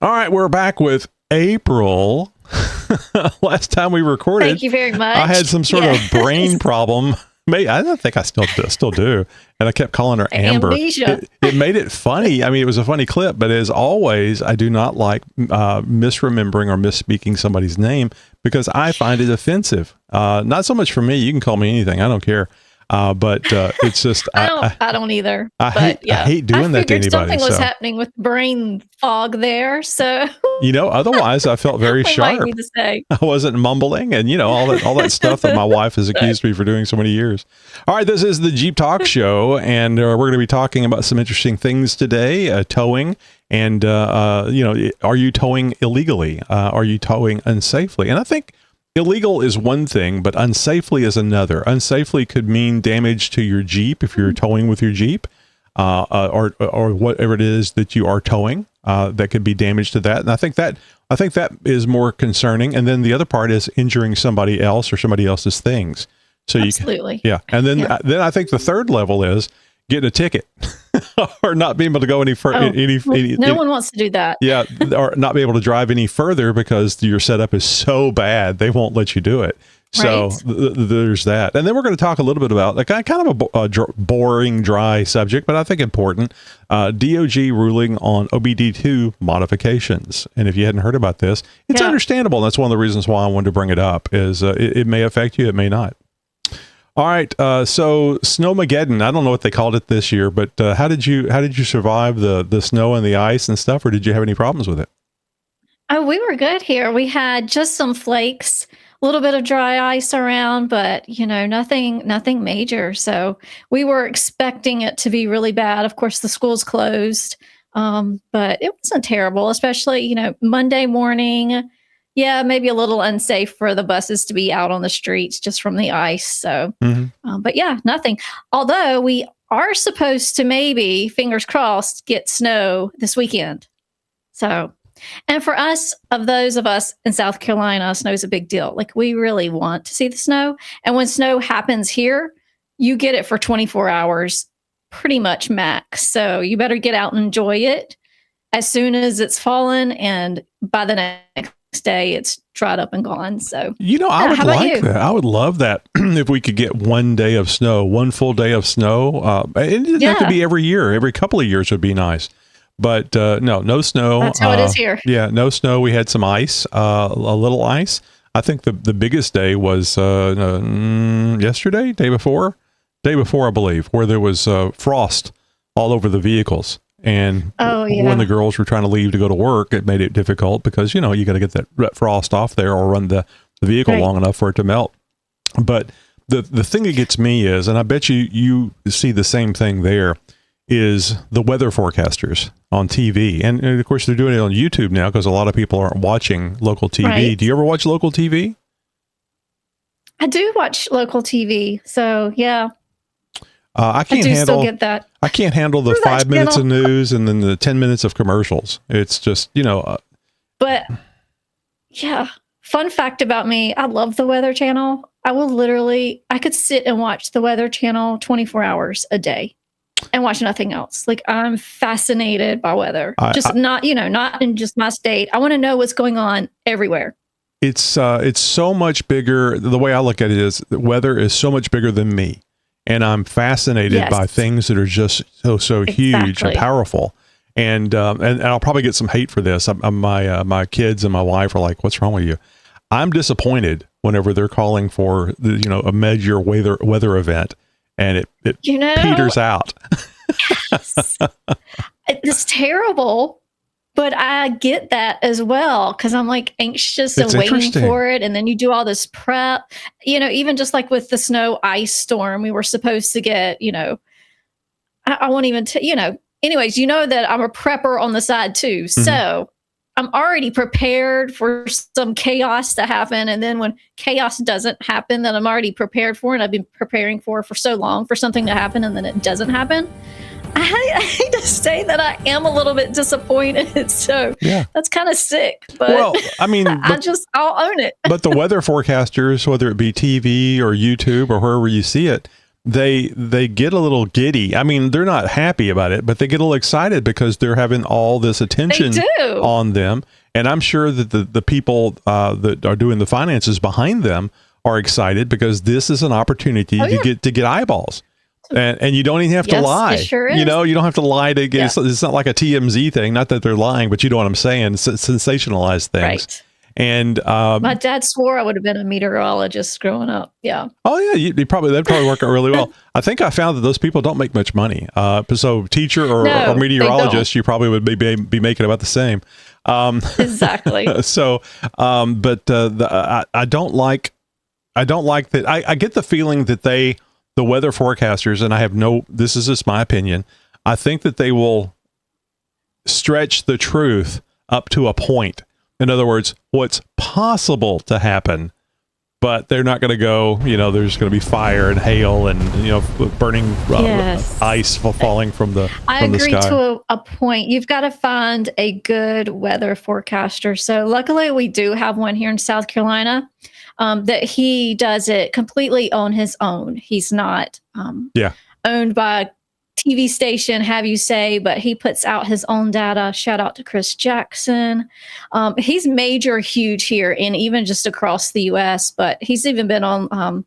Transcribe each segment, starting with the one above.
All right, we're back with April. Last time we recorded, thank you very much. I had some sort of brain problem. I don't think I still do. And I kept calling her Amber. Amnesia. It made it funny. I mean, it was a funny clip, but as always, I do not like misremembering or misspeaking somebody's name because I find it offensive. Not so much for me. You can call me anything. I don't care. But it's just I don't either. I hate doing that to anybody. Something was happening with brain fog there, so otherwise I felt very sharp. Might need to say. I wasn't mumbling, and all that stuff that my wife has accused me for doing so many years. All right, this is the Jeep Talk Show, and we're going to be talking about some interesting things today: towing, and are you towing illegally? Are you towing unsafely? And I think illegal is one thing, but unsafely is another. Unsafely could mean damage to your Jeep if you're towing with your Jeep, or whatever it is that you are towing. That could be damage to that, and I think that is more concerning. And then the other part is injuring somebody else or somebody else's things. So absolutely, and then I think the third level is getting a ticket or not being able to go any further. No one wants to do that. Yeah, or not be able to drive any further because your setup is so bad they won't let you do it. So there's that. And then we're going to talk a little bit about kind of a boring, dry subject, but I think important. DOJ ruling on OBD2 modifications. And if you hadn't heard about this, it's understandable. That's one of the reasons why I wanted to bring it up is it may affect you. It may not. All right. So Snowmageddon, I don't know what they called it this year, but how did you survive the snow and the ice and stuff, or did you have any problems with it? Oh, we were good here. We had just some flakes, a little bit of dry ice around, but nothing major. So we were expecting it to be really bad. Of course, the school's closed, but it wasn't terrible, especially, Monday morning. Yeah, maybe a little unsafe for the buses to be out on the streets just from the ice. So, but yeah, nothing. Although we are supposed to maybe, fingers crossed, get snow this weekend. So, and for us, those of us in South Carolina, snow is a big deal. Like we really want to see the snow. And when snow happens here, you get it for 24 hours, pretty much max. So you better get out and enjoy it as soon as it's fallen. And by the next day it's dried up and gone. So I would like that. I would love that if we could get one day of snow, one full day of snow. It doesn't have to be every year. Every couple of years would be nice. But no snow. That's how it is here. Yeah, no snow. We had some ice, a little ice. I think the biggest day was yesterday, day before, I believe, where there was frost all over the vehicles. And when the girls were trying to leave to go to work, it made it difficult because, you got to get that frost off there or run the vehicle long enough for it to melt. But the thing that gets me is, and I bet you see the same thing there, is the weather forecasters on TV. And of course, they're doing it on YouTube now because a lot of people aren't watching local TV. Right. Do you ever watch local TV? I do watch local TV. So, yeah. I still get that. I can't handle the 5 minutes of news and then the 10 minutes of commercials. It's just, But yeah, fun fact about me, I love the Weather Channel. I could sit and watch the Weather Channel 24 hours a day and watch nothing else. Like I'm fascinated by weather. Not in just my state. I want to know what's going on everywhere. It's so much bigger. The way I look at it is the weather is so much bigger than me. And I'm fascinated by things that are just so huge and powerful. And I'll probably get some hate for this. My kids and my wife are like, "What's wrong with you?" I'm disappointed whenever they're calling for a major weather event, and it peters out. Yes. It's terrible, but I get that as well because I'm like anxious and waiting for it, and then you do all this prep. Even just like with the snow ice storm, we were supposed to get. I won't even anyways, that I'm a prepper on the side too, so I'm already prepared for some chaos to happen, and then when chaos doesn't happen, that I'm already prepared for, and I've been preparing for so long for something to happen, and then it doesn't happen. I hate to say that I am a little bit disappointed. So that's kind of sick. But I'll own it. But the weather forecasters, whether it be TV or YouTube or wherever you see it, they get a little giddy. I mean, they're not happy about it, but they get a little excited because they're having all this attention on them. And I'm sure that the people that are doing the finances behind them are excited because this is an opportunity to get eyeballs. And you don't even have to lie. It sure is. You know, you don't have to lie to get, it's not like a TMZ thing. Not that they're lying, but you know what I'm saying? Sensationalize things. Right. And my dad swore I would have been a meteorologist growing up. Yeah. Oh yeah, that'd probably work out really well. I think I found that those people don't make much money. So teacher or meteorologist, you probably would be making about the same. Exactly. So, but I don't like that. I get the feeling that the weather forecasters, and this is just my opinion, I think that they will stretch the truth up to a point. In other words, what's possible to happen, but they're not going to go, there's going to be fire and hail and, burning ice falling from the sky. I agree to a point. You've got to find a good weather forecaster. So luckily we do have one here in South Carolina that he does it completely on his own. He's not owned by a TV station, have you say, but he puts out his own data. Shout out to Chris Jackson. He's huge here and even just across the US, but he's even been on,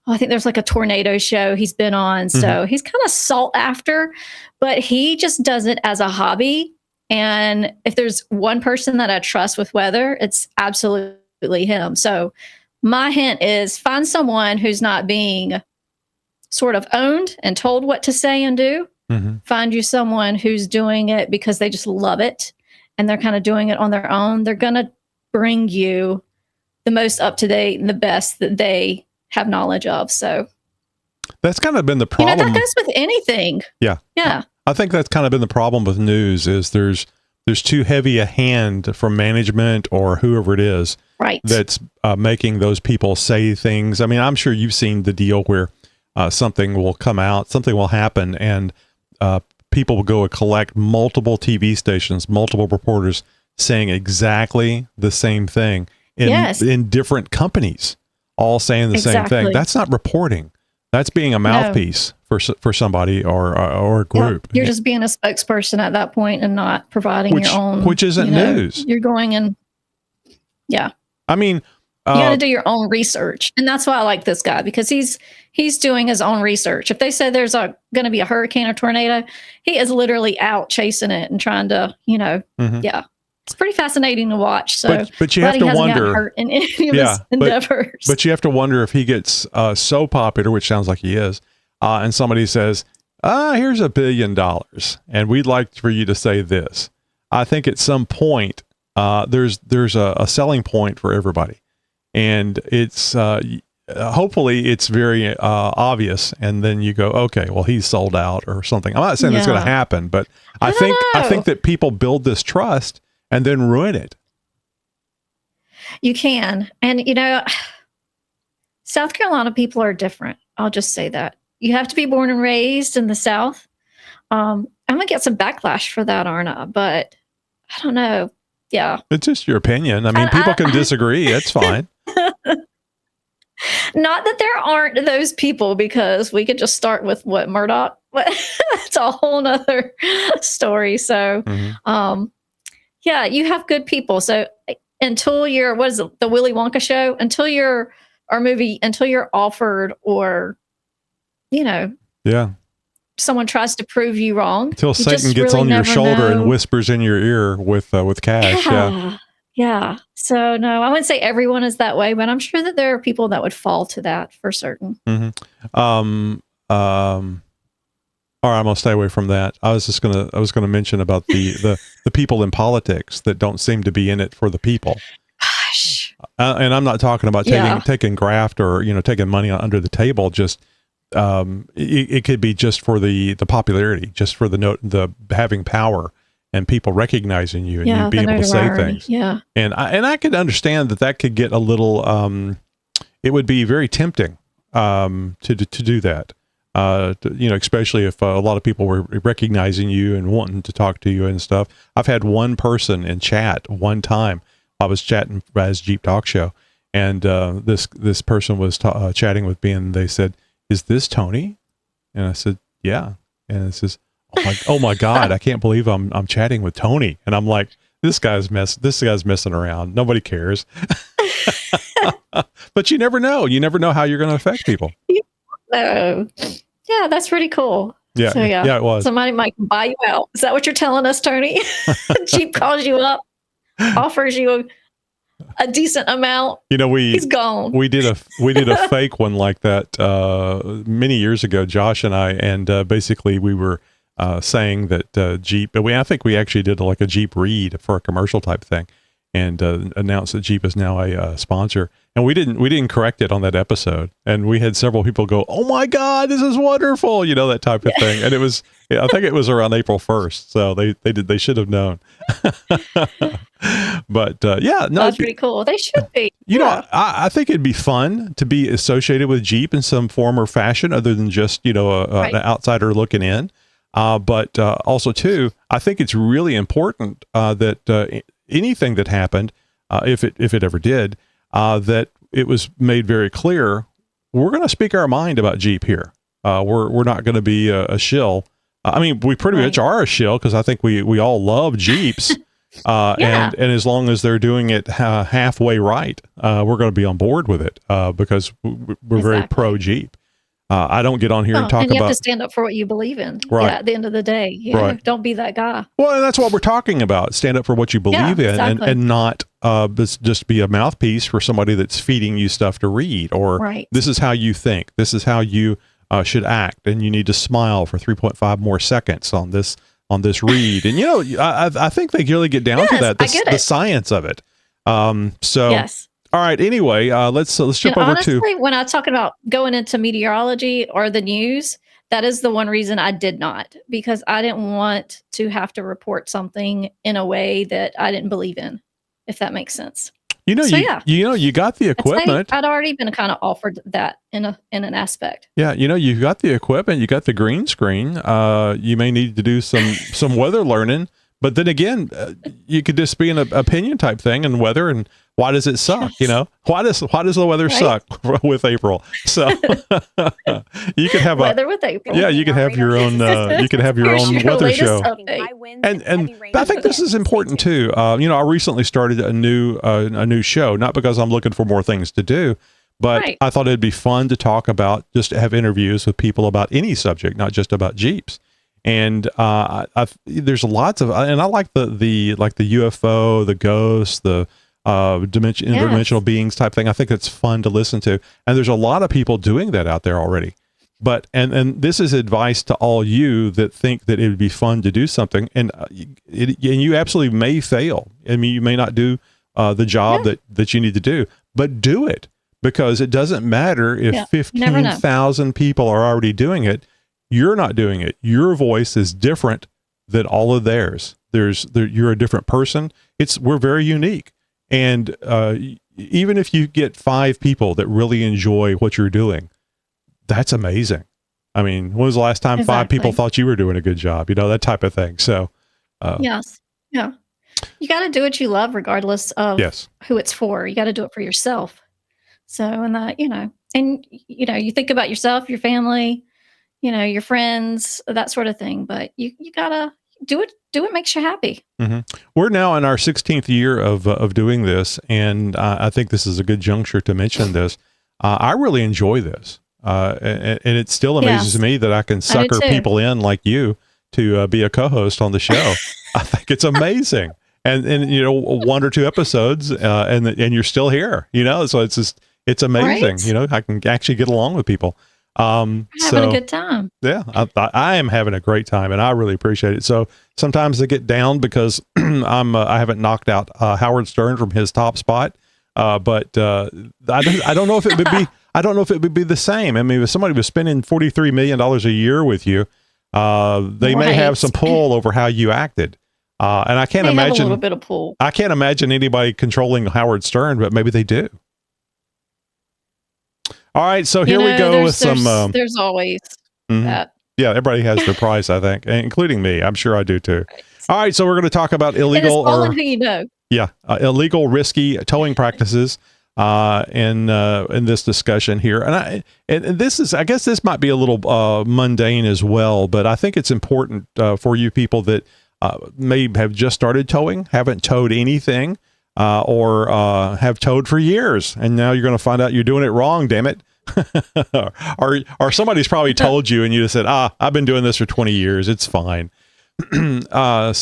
I think there's like a tornado show he's been on. So he's kind of sought after, but he just does it as a hobby. And if there's one person that I trust with weather, it's absolutely him. So my hint is find someone who's not being sort of owned and told what to say and do. Find you someone who's doing it because they just love it and they're kind of doing it on their own. They're going to bring you the most up to date and the best that they have knowledge of. So that's kind of been the problem. That goes with anything. Yeah. I think that's kind of been the problem with news is there's too heavy a hand from management or whoever it is that's making those people say things. I mean, I'm sure you've seen the deal where something will come out, something will happen, and people will go and collect multiple TV stations, multiple reporters saying exactly the same thing in different companies, all saying the same thing. That's not reporting. That's being a mouthpiece for somebody or a group. You're just being a spokesperson at that point and not providing your own. Which isn't news. You're going and, I mean, you got to do your own research. And that's why I like this guy, because he's doing his own research. If they say there's going to be a hurricane or tornado, he is literally out chasing it and trying to, it's pretty fascinating to watch. So, but you have to wonder hurt in any of his endeavors. But you have to wonder if he gets so popular, which sounds like he is, and somebody says, here's $1 billion and we'd like for you to say this. I think at some point, there's a selling point for everybody. And it's hopefully it's very obvious, and then you go, okay, well, he's sold out or something. I'm not saying that's going to happen, but I think that people build this trust and then ruin it. You can, and South Carolina people are different. I'll just say that you have to be born and raised in the South. I'm gonna get some backlash for that, aren't I? But I don't know. Yeah, it's just your opinion. I mean, people can disagree. It's fine. Not that there aren't those people, because we could just start with what Murdoch. It's a whole nother story. So, you have good people. So until you're, what is it, the Willy Wonka show? Until you're offered, or someone tries to prove you wrong. Until Satan gets on your shoulder and whispers in your ear with cash. Yeah. So no, I wouldn't say everyone is that way, but I'm sure that there are people that would fall to that for certain. All right, I'm gonna stay away from that. I was gonna mention about the people in politics that don't seem to be in it for the people. Gosh. And I'm not talking about taking graft or taking money under the table. Just it could be just for the popularity, just for the having power and people recognizing you and you being able to say things. Yeah. And I could understand that could get a little. It would be very tempting to do that. Especially if a lot of people were recognizing you and wanting to talk to you and stuff. I've had one person in chat one time. I was chatting as Jeep Talk Show, and this person was chatting with me, and they said, "Is this Tony?" And I said, yeah. And it says, oh my God, I can't believe I'm chatting with Tony. And I'm like, this guy's messing around. Nobody cares. But you never know. You never know how you're going to affect people. So, yeah, that's pretty cool. Yeah. So, Yeah, it was. somebody might buy you out. Is that what you're telling us, Tony? Jeep calls you up, offers you a decent amount. He's gone. We did a fake one like that many years ago, Josh and I, and basically we were saying that Jeep. I think we actually did like a Jeep read for a commercial type thing, and announced that Jeep is now a sponsor. And we didn't correct it on that episode, and we had several people go, "Oh my God, this is wonderful!" That type of thing. And I think it was around April 1st, so they should have known. But yeah, no, that's pretty cool. They should be. I think it'd be fun to be associated with Jeep in some form or fashion, other than just an outsider looking in. But also too, I think it's really important that anything that happened, if it ever did, that it was made very clear, we're going to speak our mind about Jeep here. We're not going to be a shill. I mean, we pretty much are a shill, because I think we all love Jeeps. And as long as they're doing it halfway right, we're going to be on board with it, because we're very pro Jeep. I don't get on here and talk about. You have to stand up for what you believe in. Right. Yeah, at the end of the day, don't be that guy. Well, and that's what we're talking about. Stand up for what you believe in, and not just be a mouthpiece for somebody that's feeding you stuff to read, or this is how you think. This is how you should act, and you need to smile for 3.5 more seconds on this read. And I think they really get down to that. The science of it. So yes. All right. Anyway, let's jump over to when I was talking about going into meteorology or the news. That is the one reason I did not, because I didn't want to have to report something in a way that I didn't believe in, if that makes sense. You got the equipment. I'd already been kind of offered that in an aspect. Yeah, you got the equipment, you got the green screen. You may need to do some weather learning, but then again, you could just be an opinion type thing and weather, and why does it suck? Why does the weather suck with April? So you could have weather with April. Yeah, you could have your own. You could have your own weather show. And I think this is important too. I recently started a new show, not because I'm looking for more things to do, but I thought it'd be fun to talk about, just to have interviews with people about any subject, not just about Jeeps. And there's lots of, and I like the UFO, the ghosts, the interdimensional beings type thing. I think it's fun to listen to, and there's a lot of people doing that out there already. But and this is advice to all you that think that it would be fun to do something, and you absolutely may fail. I mean, you may not do the job that you need to do, but do it, because it doesn't matter if 15,000 people are already doing it. You're not doing it. Your voice is different than all of theirs. You're a different person. We're very unique. And even if you get 5 people that really enjoy what you're doing, that's amazing. I mean, when was the last time 5 people thought you were doing a good job? That type of thing. So, yes. Yeah. You got to do what you love, regardless of who it's for. You got to do it for yourself. So, and that, you think about yourself, your family, your friends, that sort of thing, but you gotta do it makes you happy. Mm-hmm. We're now in our 16th year of doing this. And I think this is a good juncture to mention this. I really enjoy this. And it still amazes me that I can sucker people in like you to be a co-host on the show. I think it's amazing. And 1 or 2 episodes, and you're still here, so it's amazing. Right? I can actually get along with people. Having a good time. Yeah, I am having a great time, and I really appreciate it. So sometimes I get down because I haven't knocked out Howard Stern from his top spot, but I don't know if it would be. I don't know if it would be the same. I mean, if somebody was spending $43 million a year with you, they may have some pull over how you acted. And I can't imagine a little bit of pull. I can't imagine anybody controlling Howard Stern, but maybe they do. All right, so here we go with some. There's always that. Yeah, everybody has their price, I think, including me. I'm sure I do too. Right. All right, so we're going to talk about illegal who you know. Yeah, illegal, risky towing practices. in this discussion here. And this is, I guess this might be a little mundane as well, but I think it's important for you people that may have just started towing, haven't towed anything, or have towed for years, and now you're going to find out you're doing it wrong, damn it. or somebody's probably told you and you just said, I've been doing this for 20 years. It's fine. I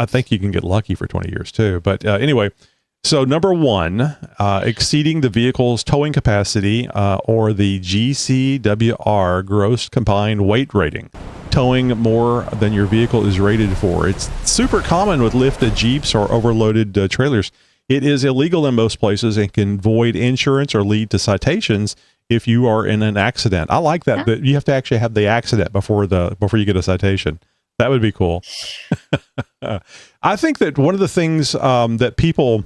think you can get lucky for 20 years too. But anyway, so number one, exceeding the vehicle's towing capacity or the GCWR gross combined weight rating. Towing more than your vehicle is rated for. It's super common with lifted Jeeps or overloaded trailers. It is illegal in most places and can void insurance or lead to citations if you are in an accident. I like that, but you have to actually have the accident before you get a citation. That would be cool. I think that one of the things that people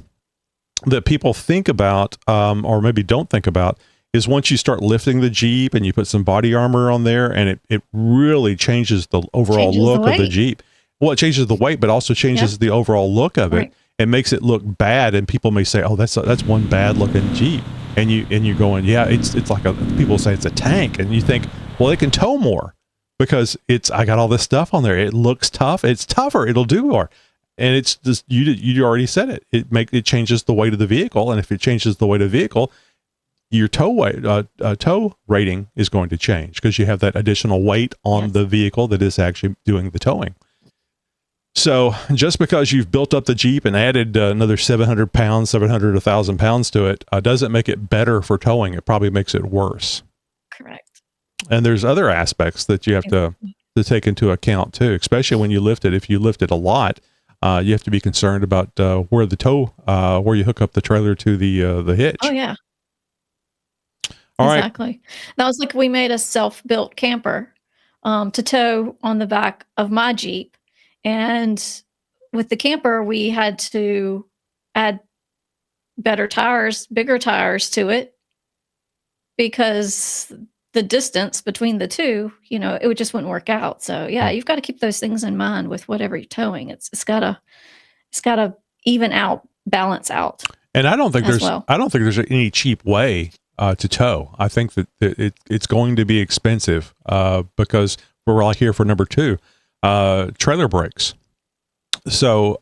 think about, or maybe don't think about, is once you start lifting the Jeep and you put some body armor on there, and it really changes the overall look of the Jeep. Well, it changes the weight, but also changes the overall look of it. It makes it look bad, and people may say, "Oh, that's one bad looking Jeep," and you're going, "Yeah, it's like people say it's a tank," and you think, "Well, it can tow more because I got all this stuff on there. It looks tough. It's tougher. It'll do more." And it's just you already said it. It changes the weight of the vehicle, and if it changes the weight of the vehicle, your tow rating is going to change because you have that additional weight on the vehicle that is actually doing the towing. So just because you've built up the Jeep and added another 700 pounds, 1,000 pounds to it, doesn't make it better for towing. It probably makes it worse. Correct. And there's other aspects that you have to take into account too, especially when you lift it. If you lift it a lot, you have to be concerned about where you hook up the trailer to the hitch. Oh yeah. All exactly. Right. That was like we made a self-built camper to tow on the back of my Jeep. And with the camper, we had to add bigger tires to it because the distance between the two, it just wouldn't work out. So yeah, you've got to keep those things in mind with whatever you're towing. It's gotta even out, balance out. And I don't think there's any cheap way to tow. I think that it's going to be expensive because we're all here for number two. Trailer brakes. So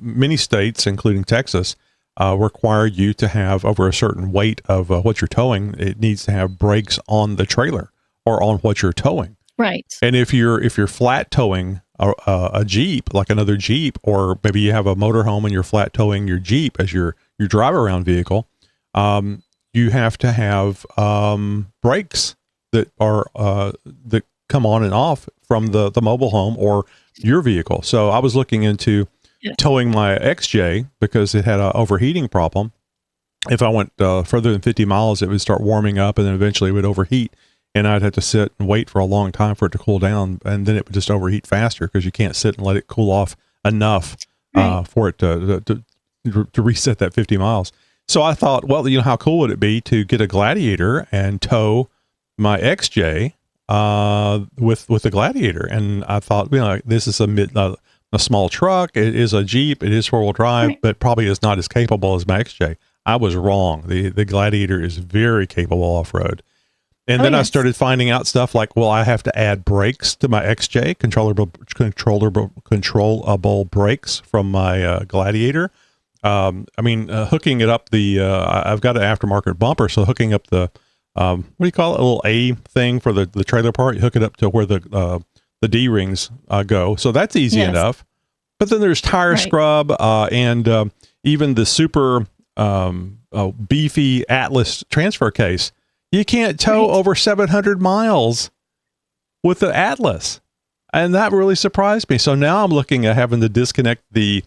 many states, including Texas, require you to have over a certain weight of what you're towing. It needs to have brakes on the trailer or on what you're towing. Right. And if you're flat towing a Jeep, like another Jeep, or maybe you have a motorhome and you're flat towing your Jeep as your drive around vehicle, you have to have brakes that are that come on and off from the mobile home or your vehicle. So I was looking into towing my XJ because it had an overheating problem. If I went further than 50 miles, it would start warming up and then eventually it would overheat. And I'd have to sit and wait for a long time for it to cool down. And then it would just overheat faster because you can't sit and let it cool off enough for it to reset that 50 miles. So I thought, well, how cool would it be to get a Gladiator and tow my XJ with the Gladiator? And I thought, this is a small truck. It is a Jeep. It is 4-wheel drive, but probably is not as capable as my XJ. I was wrong. The Gladiator is very capable off-road. And then I started finding out stuff like, well, I have to add brakes to my XJ, controllable brakes from my Gladiator. Hooking it up I've got an aftermarket bumper, so hooking up the what do you call it? A little A thing for the trailer part. You hook it up to where the D-rings go. So that's easy enough. But then there's tire scrub and even the super beefy Atlas transfer case. You can't tow over 700 miles with the Atlas. And that really surprised me. So now I'm looking at having to disconnect the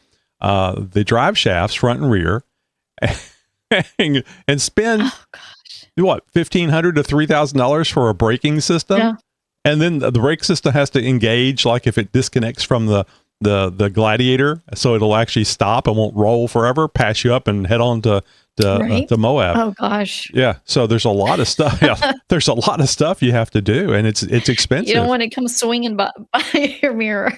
drive shafts front and rear and spend $1,500 to $3,000 for a braking system. And then the brake system has to engage, like if it disconnects from the the Gladiator, so it'll actually stop and won't roll forever, pass you up and head on to Moab. Oh gosh. Yeah. So there's a lot of stuff. Yeah, there's a lot of stuff you have to do, and it's expensive. You don't want to come swinging by your mirror.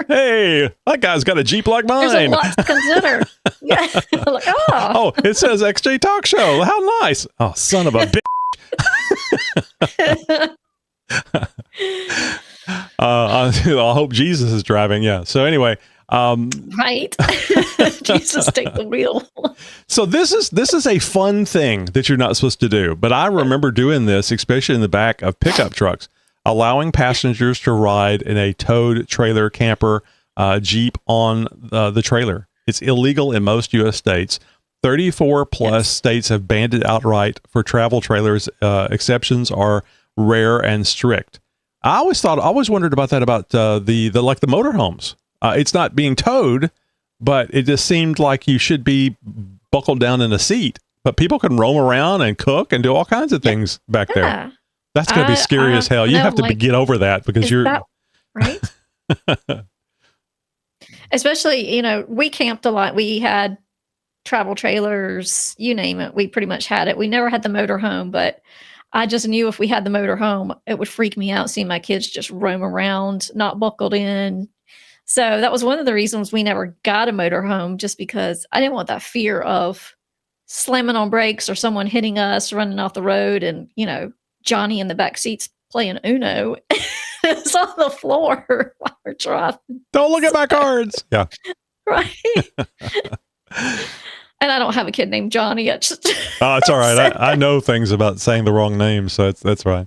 Hey, that guy's got a Jeep like mine. There's a lot to consider. Yeah. Like, oh, it says XJ Talk Show. How nice. Oh, son of a bitch. I hope Jesus is driving. Yeah. So anyway, right. Jesus, take the wheel. So this is a fun thing that you're not supposed to do, but I remember doing this, especially in the back of pickup trucks, allowing passengers to ride in a towed trailer camper Jeep on the trailer. It's illegal in most U.S. states. 34 plus states have banned it outright for travel trailers. Exceptions are rare and strict. I always wondered about that, about the motorhomes. It's not being towed, but it just seemed like you should be buckled down in a seat. But people can roam around and cook and do all kinds of things back there. That's going to be scary as hell. You have to get over that, because right. Especially, we camped a lot. We had travel trailers, you name it. We pretty much had it. We never had the motorhome, but I just knew if we had the motorhome, it would freak me out seeing my kids just roam around, not buckled in. So that was one of the reasons we never got a motorhome, just because I didn't want that fear of slamming on brakes or someone hitting us, running off the road, and, Johnny in the back seats playing Uno is on the floor while we're driving. Don't look at my cards. Yeah. Right. And I don't have a kid named Johnny. It's all right. I know things about saying the wrong name, so that's right.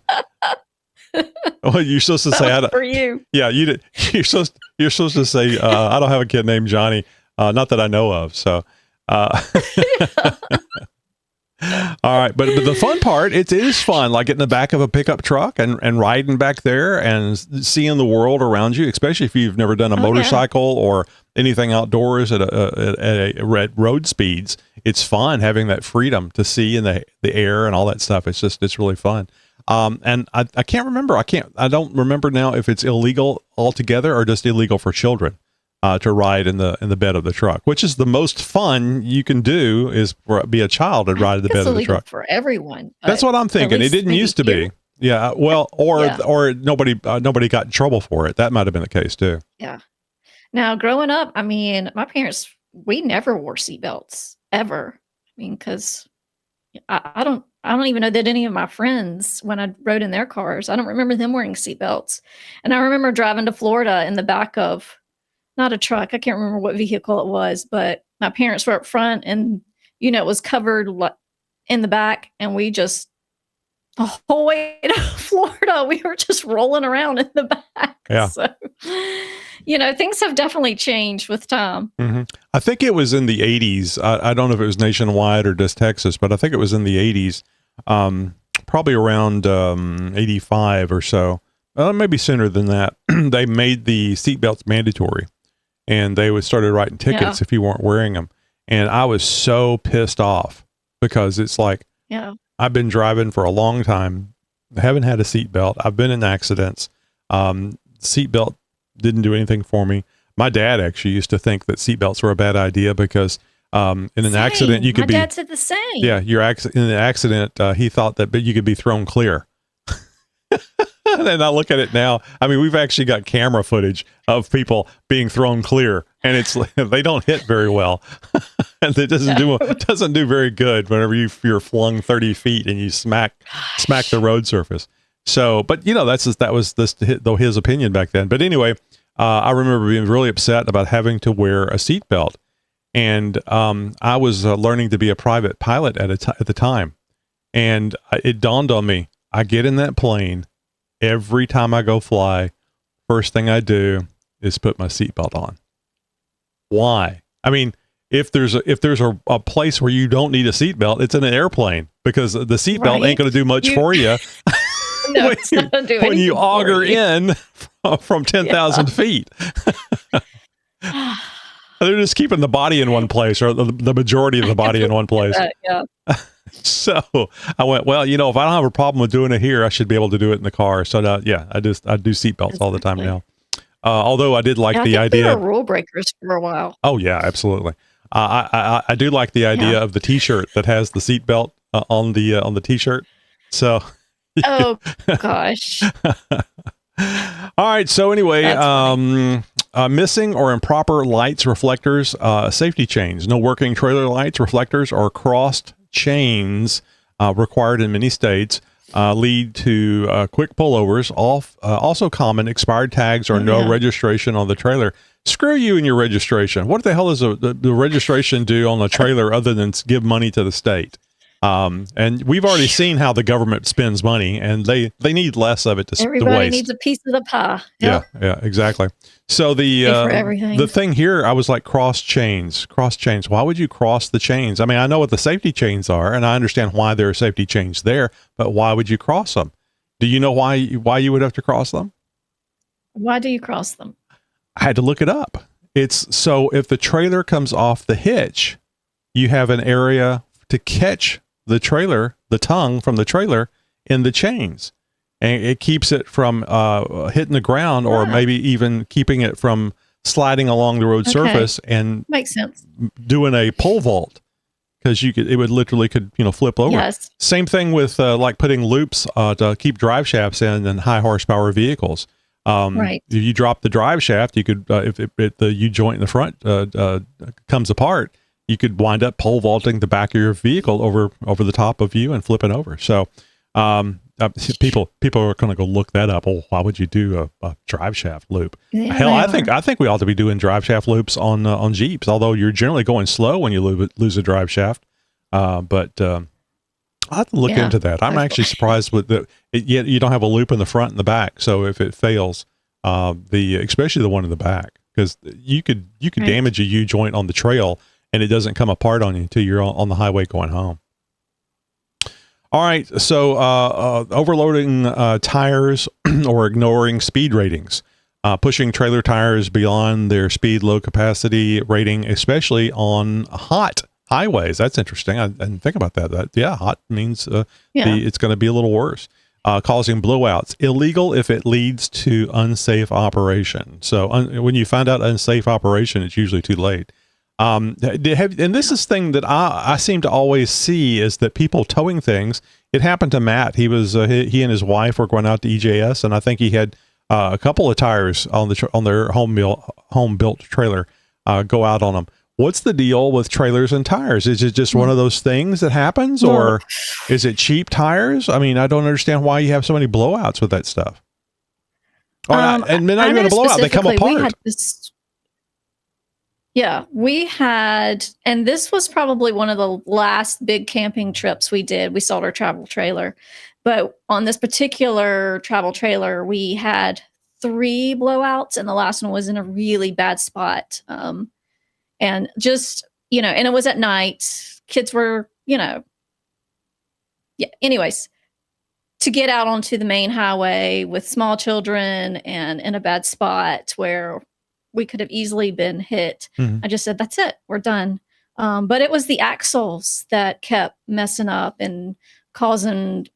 Well, you're supposed to say for you. Yeah, you did. You're supposed to say I don't have a kid named Johnny, not that I know of. So, all right, but the fun part, it is fun, like getting in the back of a pickup truck and riding back there and seeing the world around you, especially if you've never done a motorcycle or anything outdoors at road speeds. It's fun having that freedom to see in the air and all that stuff. It's really fun. And I can't remember. I don't remember now if it's illegal altogether or just illegal for children to ride in the bed of the truck, which is the most fun you can do, is be a child and ride in the bed of the truck for everyone. That's what I'm thinking. It didn't used to be. Yeah. Well, or nobody got in trouble for it. That might've been the case too. Yeah. Now, growing up, my parents, we never wore seatbelts ever. Cause I don't even know that any of my friends, when I rode in their cars, I don't remember them wearing seatbelts. And I remember driving to Florida in the back of, not a truck, I can't remember what vehicle it was, but my parents were up front, and, it was covered in the back. And we just, the whole way to Florida, we were just rolling around in the back. Yeah. So, things have definitely changed with time. Mm-hmm. I think it was in the 80s. I don't know if it was nationwide or just Texas, but I think it was in the 80s, probably around 85 or so. Maybe sooner than that. They made the seatbelts mandatory, and they started writing tickets if you weren't wearing them. And I was so pissed off, because it's like, I've been driving for a long time, haven't had a seatbelt. I've been in accidents. Seatbelt didn't do anything for me. My dad actually used to think that seatbelts were a bad idea, because in an accident you could My dad said the same. Yeah, in an accident, he thought that you could be thrown clear. And I look at it now. We've actually got camera footage of people being thrown clear, and they don't hit very well, and it doesn't do very good whenever you're flung 30 feet and you smack the road surface. So, but that was his opinion back then. But anyway, I remember being really upset about having to wear a seatbelt, and I was learning to be a private pilot at the time, and it dawned on me: I get in that plane. Every time I go fly, first thing I do is put my seatbelt on. Why? If there's a place where you don't need a seatbelt, it's in an airplane, because the seatbelt ain't going to do much for you. No, when you auger in from 10,000 feet. They're just keeping the body in one place, or the majority of the body in one place. Yeah. So I went, well, if I don't have a problem with doing it here, I should be able to do it in the car. So I do seatbelts all the time now. Although I did like Yeah, I the think we idea. were rule breakers for a while. Oh yeah, absolutely. I do like the Yeah. idea of the T-shirt that has the seatbelt on the T-shirt. So, Oh gosh, all right. So anyway, that's funny. missing or improper lights, reflectors, safety chains, no working trailer lights, reflectors, or crossed chains required in many states. Lead to quick pullovers. Also common, expired tags or Oh, no yeah. registration on the trailer. Screw you and your registration. What the hell does the registration do on a trailer other than give money to the state? And we've already seen how the government spends money, and they need less of it to Everybody waste. needs a piece of the pie. Yeah, Yep. yeah, exactly. So Pay for the everything. thing here, I was like, cross chains. Why would you cross the chains? I mean, I know what the safety chains are, and I understand why there are safety chains there, but why would you cross them? Do you know why you would have to cross them? Why do you cross them? I had to look it up. It's so if the trailer comes off the hitch, you have an area to catch the trailer, the tongue from the trailer in the chains. And it keeps it from hitting the ground or maybe even keeping it from sliding along the road surface and Makes sense. doing a pole vault, because it would literally could flip over. Yes. Same thing with like putting loops to keep drive shafts in high horsepower vehicles. Right. If you drop the drive shaft, you could if the U joint in the front comes apart, you could wind up pole vaulting the back of your vehicle over the top of you and flipping over. So people are going to go look that up. Oh, why would you do a drive shaft loop? Yeah, Hell, they I think we ought to be doing drive shaft loops on Jeeps. Although you're generally going slow when you lose a drive shaft, but I'll have to look into that. I'm actually surprised with yet you don't have a loop in the front and the back. So if it fails, especially the one in the back, because you could damage a U joint on the trail and it doesn't come apart on you until you're on the highway going home. All right. So overloading tires or ignoring speed ratings, pushing trailer tires beyond their speed load capacity rating, especially on hot highways. That's interesting. I didn't think about that. Hot means it's going to be a little worse. Causing blowouts. Illegal if it leads to unsafe operation. So when you find out unsafe operation, it's usually too late. And this is thing that I seem to always see is that people towing things. It happened to Matt. He was he and his wife were going out to EJS, and I think he had a couple of tires on their home built trailer go out on them. What's the deal with trailers and tires? Is it just one of those things that happens, or is it cheap tires? I mean, I don't understand why you have so many blowouts with that stuff. And not even a blowout; they come apart. We had, and this was probably one of the last big camping trips we did. We sold our travel trailer, but on this particular travel trailer, we had 3 blowouts, and the last one was in a really bad spot. And just, and it was at night. Kids were, anyways, to get out onto the main highway with small children and in a bad spot where we could have easily been hit. Mm-hmm. I just said, that's it. We're done. But it was the axles that kept messing up and causing,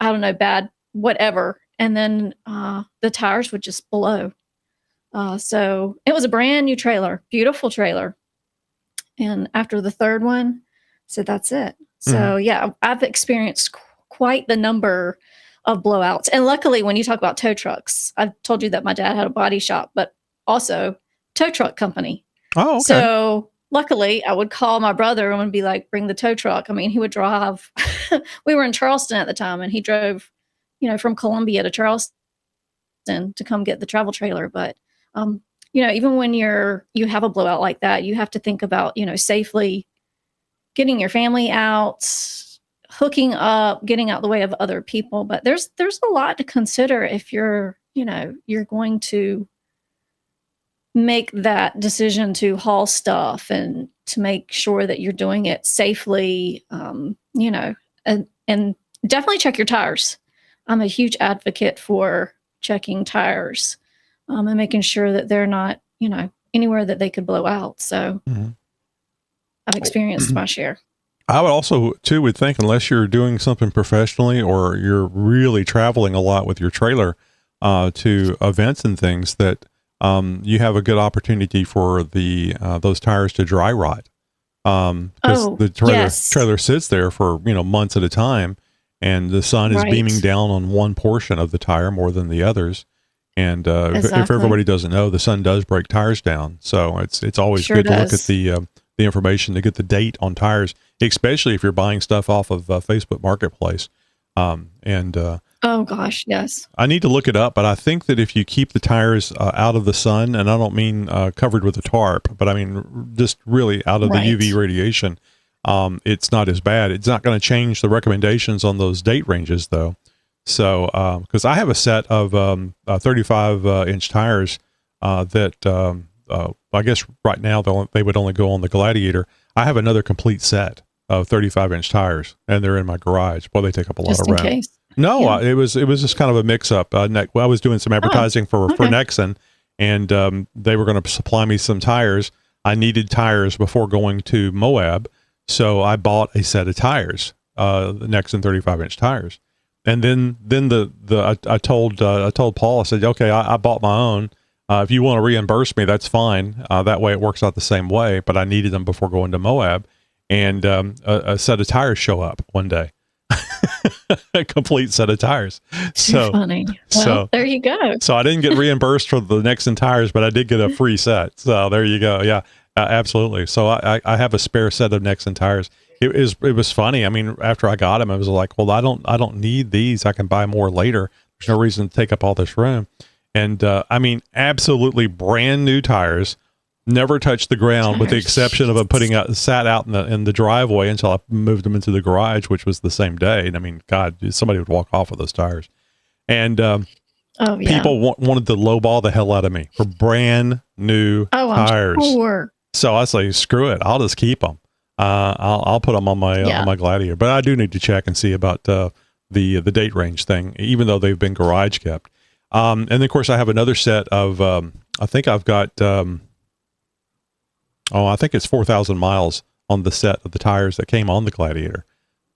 I don't know, bad whatever. And then the tires would just blow. So it was a brand new trailer, beautiful trailer. And after the third one, I said, that's it. So I've experienced quite the number of blowouts. And luckily, when you talk about tow trucks, I've told you that my dad had a body shop, but also tow truck company. Oh, okay. So luckily, I would call my brother and be like, bring the tow truck. I mean, he would drive. We were in Charleston at the time, and he drove, from Columbia to Charleston to come get the travel trailer. But, even when you have a blowout like that, you have to think about, safely getting your family out, hooking up, getting out the way of other people. But there's a lot to consider if you're going to make that decision to haul stuff and to make sure that you're doing it safely, and definitely check your tires. I'm a huge advocate for checking tires and making sure that they're not, anywhere that they could blow out. So I've experienced my share. I would also would think, unless you're doing something professionally or you're really traveling a lot with your trailer to events and things, that you have a good opportunity for the those tires to dry rot. Because the trailer sits there for months at a time, and the sun is beaming down on one portion of the tire more than the others. And if everybody doesn't know, the sun does break tires down, so it's always good to look at the information to get the date on tires, especially if you're buying stuff off of Facebook Marketplace. Oh gosh, yes. I need to look it up, but I think that if you keep the tires out of the sun, and I don't mean covered with a tarp, but I mean just really out of the UV radiation, it's not as bad. It's not going to change the recommendations on those date ranges, though. So, because I have a set of 35-inch tires that I guess right now they would only go on the Gladiator. I have another complete set of 35-inch tires, and they're in my garage. Well, they take up a lot of room. Case. No, it was just kind of a mix-up. I was doing some advertising for Nexen, and they were going to supply me some tires. I needed tires before going to Moab, so I bought a set of tires, the Nexen 35-inch tires. And then I told Paul, I said, okay, I bought my own. If you want to reimburse me, that's fine. That way it works out the same way. But I needed them before going to Moab, and a set of tires show up one day. A complete set of tires. So funny. Well, there you go. So I didn't get reimbursed for the Nexen tires, but I did get a free set. So there you go. Yeah, absolutely. So I have a spare set of Nexen tires. It was funny. I mean, after I got them, I was like, well, I don't need these. I can buy more later. There's no reason to take up all this room. And I mean, absolutely brand new tires. Never touched the ground, with the exception of them sat out in the driveway until I moved them into the garage, which was the same day. And I mean, God, somebody would walk off with those tires. And people wanted to lowball the hell out of me for brand new tires. I'm sure. So I say, screw it, I'll just keep them. I'll put them on my Gladiator, but I do need to check and see about the date range thing, even though they've been garage kept. And then, of course, I have another set of I think I've got. I think it's 4,000 miles on the set of the tires that came on the Gladiator.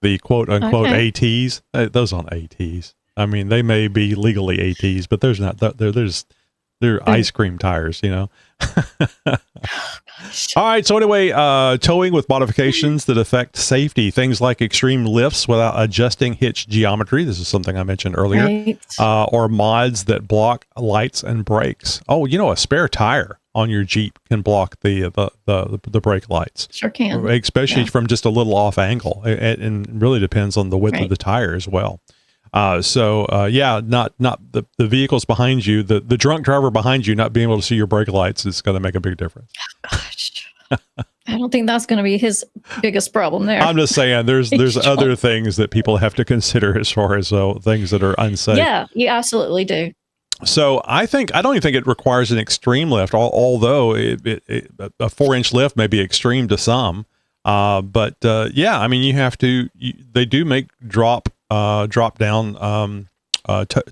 The quote unquote ATs, those aren't ATs. I mean, they may be legally ATs, but there's not. They're ice cream tires, All right. So anyway, towing with modifications that affect safety, things like extreme lifts without adjusting hitch geometry. This is something I mentioned earlier. Or mods that block lights and brakes. Oh, a spare tire on your Jeep can block the brake lights. Sure can. Especially from just a little off angle. It really depends on the width of the tire as well. Not the vehicles behind you, the drunk driver behind you not being able to see your brake lights is going to make a big difference. Oh, gosh. I don't think that's going to be his biggest problem there. I'm just saying there's other things that people have to consider as far as things that are unsafe. Yeah, you absolutely do. So I don't even think it requires an extreme lift, although a 4-inch lift may be extreme to some. But I mean, you have to. They do make drop down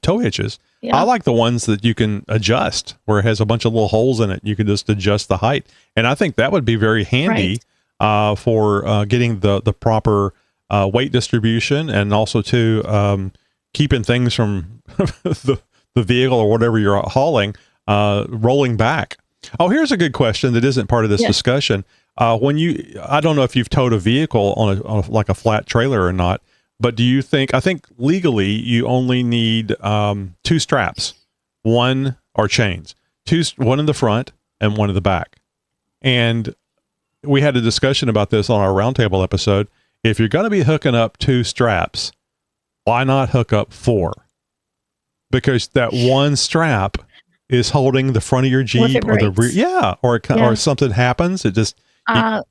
tow hitches. Yeah. I like the ones that you can adjust, where it has a bunch of little holes in it. You can just adjust the height, and I think that would be very handy for getting the proper weight distribution, and also to keeping things from the vehicle or whatever you're hauling rolling back. Oh, here's a good question that isn't part of this discussion. I don't know if you've towed a vehicle on like a flat trailer or not, but I think legally you only need 2 straps, one in the front and one in the back. And we had a discussion about this on our roundtable episode. If you're going to be hooking up 2 straps, why not hook up 4? Because that one strap is holding the front of your Jeep or the rear. Yeah. Or something happens. It just, I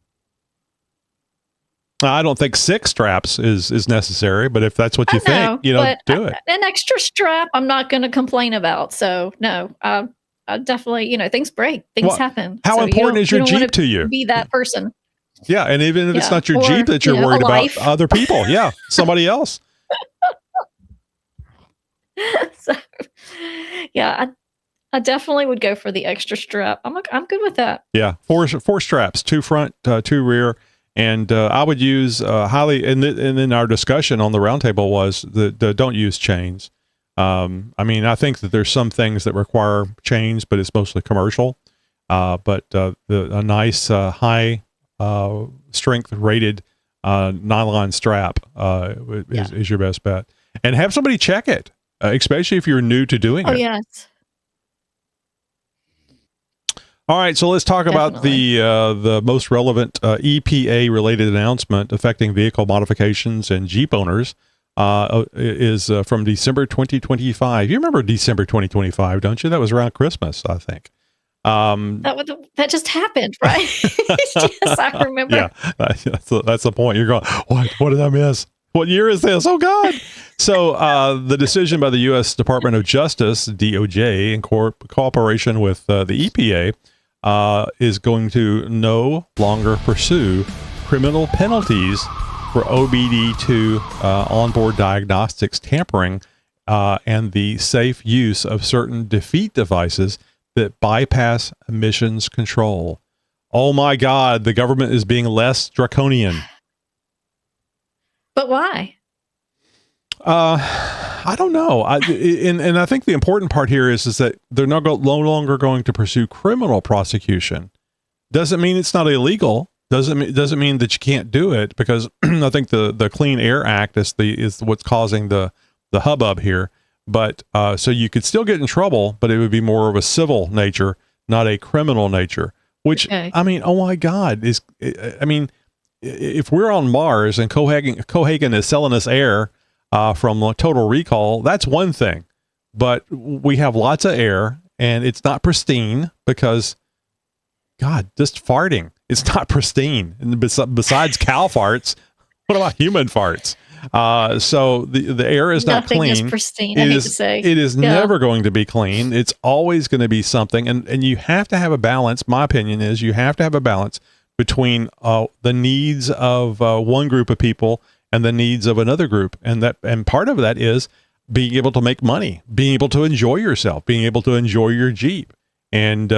don't think 6 straps is necessary, but if that's what you think, do it. An extra strap, I'm not going to complain about. So no, I definitely, things break, things happen. How important is your Jeep to you? Be that person. Yeah. And even if it's not your Jeep that you're worried about, other people. Yeah. Somebody else. So, I definitely would go for the extra strap. I'm good with that. Yeah, 4 straps, 2 front, 2 rear, and I would use highly. And then our discussion on the roundtable was the don't use chains. I mean, I think that there's some things that require chains, but it's mostly commercial. But a nice high strength rated nylon strap is your best bet. And have somebody check it, especially if you're new to doing Oh, it. yes. All right, so let's talk about the most relevant EPA related announcement affecting vehicle modifications and Jeep owners. Is from December 2025. You remember December 2025, don't you? That was around Christmas, I think. That just happened, right? Yes, I remember. Yeah, that's the point. You're going, what did I miss? What year is this? Oh, God. So the decision by the U.S. Department of Justice, DOJ, in cooperation with the EPA, is going to no longer pursue criminal penalties for OBD2 onboard diagnostics tampering and the safe use of certain defeat devices that bypass emissions control. Oh my God, the government is being less draconian. But why? I don't know. And I think the important part here is that they're no longer going to pursue criminal prosecution. Doesn't mean it's not illegal. Doesn't mean that you can't do it, because I think the Clean Air Act is what's causing the hubbub here. But so you could still get in trouble, but it would be more of a civil nature, not a criminal nature. Which I mean, oh my God, if we're on Mars and Cohagen is selling us air from Total Recall, that's one thing. But we have lots of air, and it's not pristine because, God, just farting. It's not pristine. And besides cow farts, what about human farts? So the air is not clean. Nothing is pristine, I hate to say. It is never going to be clean. It's always going to be something. And you have to have a balance. My opinion is you have to have a balance between the needs of one group of people and the needs of another group. And part of that is being able to make money, being able to enjoy yourself, being able to enjoy your Jeep, and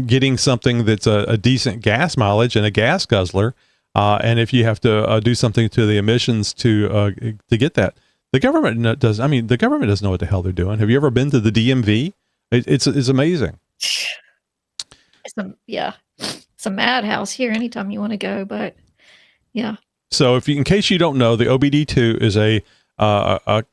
getting something that's a decent gas mileage and a gas guzzler. And if you have to do something to the emissions to get that, the government does. I mean, the government doesn't know what the hell they're doing. Have you ever been to the DMV? It's amazing. It's a madhouse here anytime you want to go, but yeah. So in case you don't know, the OBD2 is a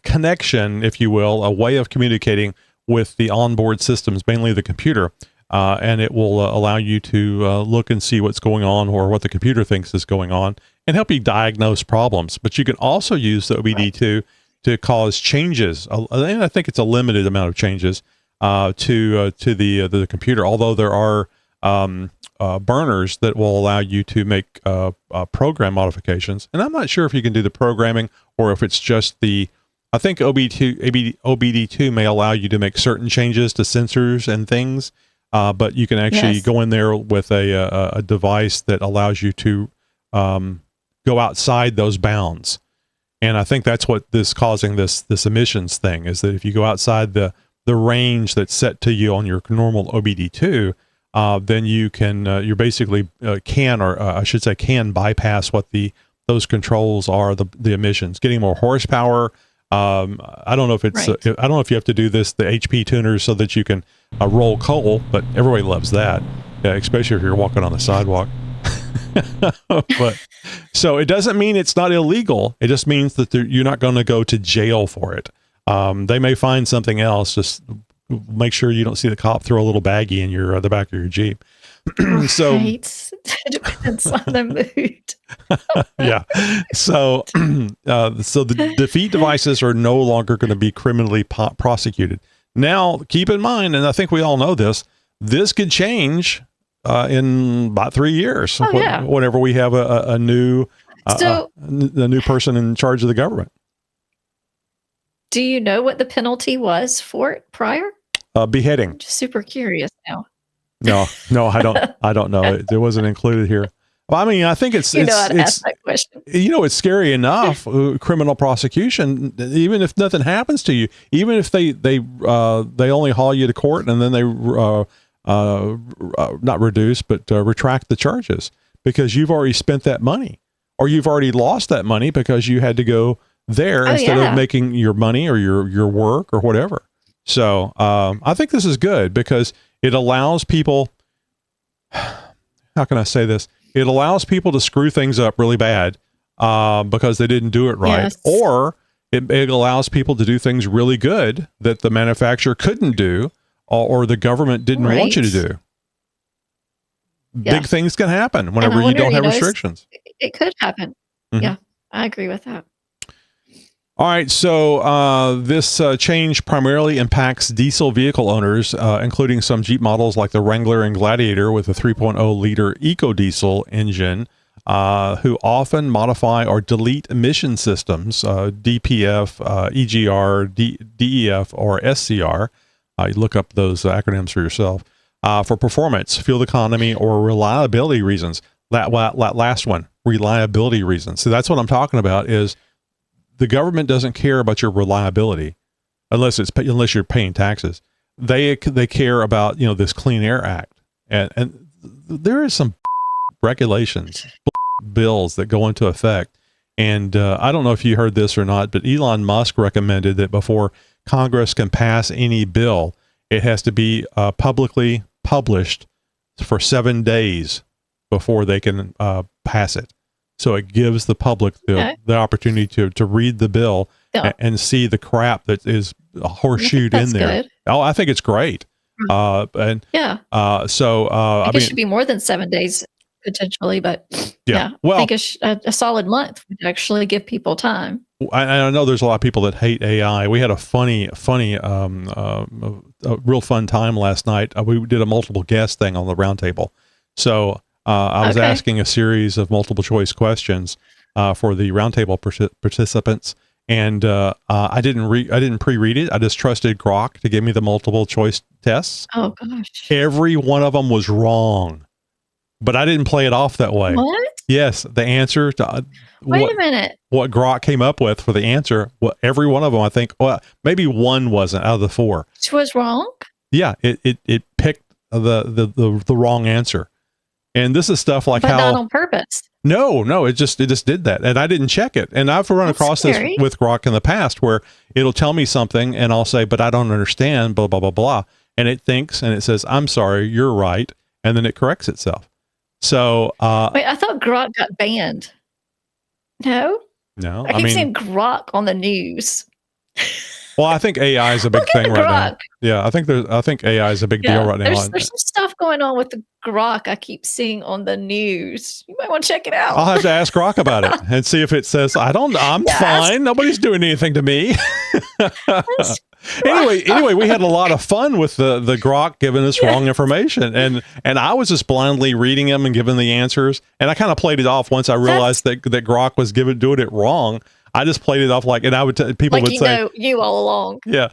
connection, if you will, a way of communicating with the onboard systems, mainly the computer. And it will allow you to look and see what's going on, or what the computer thinks is going on, and help you diagnose problems. But you can also use the OBD2 to cause changes. And I think it's a limited amount of changes to the computer, although there are burners that will allow you to make program modifications. And I'm not sure if you can do the programming or if it's just I think OBD2 may allow you to make certain changes to sensors and things. But you can actually go in there with a device that allows you to go outside those bounds. And I think that's what causing this emissions thing is, that if you go outside the range that's set to you on your normal OBD2, then you're basically can bypass what those controls are, the emissions, getting more horsepower. I don't know if it's, I don't know if you have to do the HP tuners so that you can roll coal, but everybody loves that, especially if you're walking on the sidewalk. But so it doesn't mean it's not illegal. It just means that you're not going to go to jail for it. They may find something else. Just make sure you don't see the cop throw a little baggie in the back of your Jeep. So it depends on the mood. Yeah. So the defeat devices are no longer going to be criminally prosecuted. Now, keep in mind, and I think we all know this could change in about 3 years. Whenever we have a new person in charge of the government. Do you know what the penalty was for it prior? Beheading. I'm just super curious now. No, I don't know. It wasn't included here. Well, I mean, I think it's ask that question. It's scary enough, criminal prosecution, even if nothing happens to you, even if they only haul you to court and then they not reduce, but retract the charges because you've already spent that money, or you've already lost that money because you had to go there instead of making your money or your work or whatever. So I think this is good because it allows people, how can I say this? It allows people to screw things up really bad because they didn't do it right. Yes. Or it allows people to do things really good that the manufacturer couldn't do or the government didn't want you to do. Big things can happen whenever you don't have restrictions. It could happen. Mm-hmm. Yeah, I agree with that. All right, so this change primarily impacts diesel vehicle owners, including some Jeep models like the Wrangler and Gladiator with a 3.0-liter EcoDiesel engine, who often modify or delete emission systems, DPF, EGR, DEF, or SCR. You look up those acronyms for yourself, for performance, fuel economy, or reliability reasons. That last one, reliability reasons. So that's what I'm talking about is the government doesn't care about your reliability unless you're paying taxes. They care about, this Clean Air Act. And there is some regulations, bills that go into effect. And I don't know if you heard this or not, but Elon Musk recommended that before Congress can pass any bill, it has to be publicly published for 7 days before they can pass it. So it gives the public the opportunity to read the bill and see the crap that is horseshoed in there. Good. Oh, I think it's great. So I think it should be more than 7 days potentially, but well, I think a solid month would actually give people time. I know there's a lot of people that hate AI. We had a funny, a real fun time last night. We did a multiple guess thing on the roundtable. So I was asking a series of multiple choice questions for the roundtable participants, and I didn't pre-read it. I just trusted Grok to give me the multiple choice tests. Oh gosh! Every one of them was wrong, but I didn't play it off that way. What? Yes, the answer to wait a minute. What Grok came up with for the answer, every one of them, I think, maybe one wasn't out of the four. Which was wrong? Yeah, it picked the wrong answer. And this is stuff like but not on purpose. No, it just did that, and I didn't check it. And I've run across this with Grok in the past, where it'll tell me something, and I'll say, "But I don't understand." Blah blah blah blah, and it thinks and it says, "I'm sorry, you're right," and then it corrects itself. So, wait, I thought Grok got banned. No, I keep seeing Grok on the news. Well, I think AI is a big thing right now. Yeah, I think AI is a big deal right now. There's some stuff going on with the Grok I keep seeing on the news. You might want to check it out. I'll have to ask Grok about it and see if it says, I'm fine. Nobody's doing anything to me. Anyway, we had a lot of fun with the Grok giving us wrong information. And I was just blindly reading them and giving the answers. And I kind of played it off once I realized that Grok was doing it wrong. I just played it off and I would people would say, you all along. Yeah,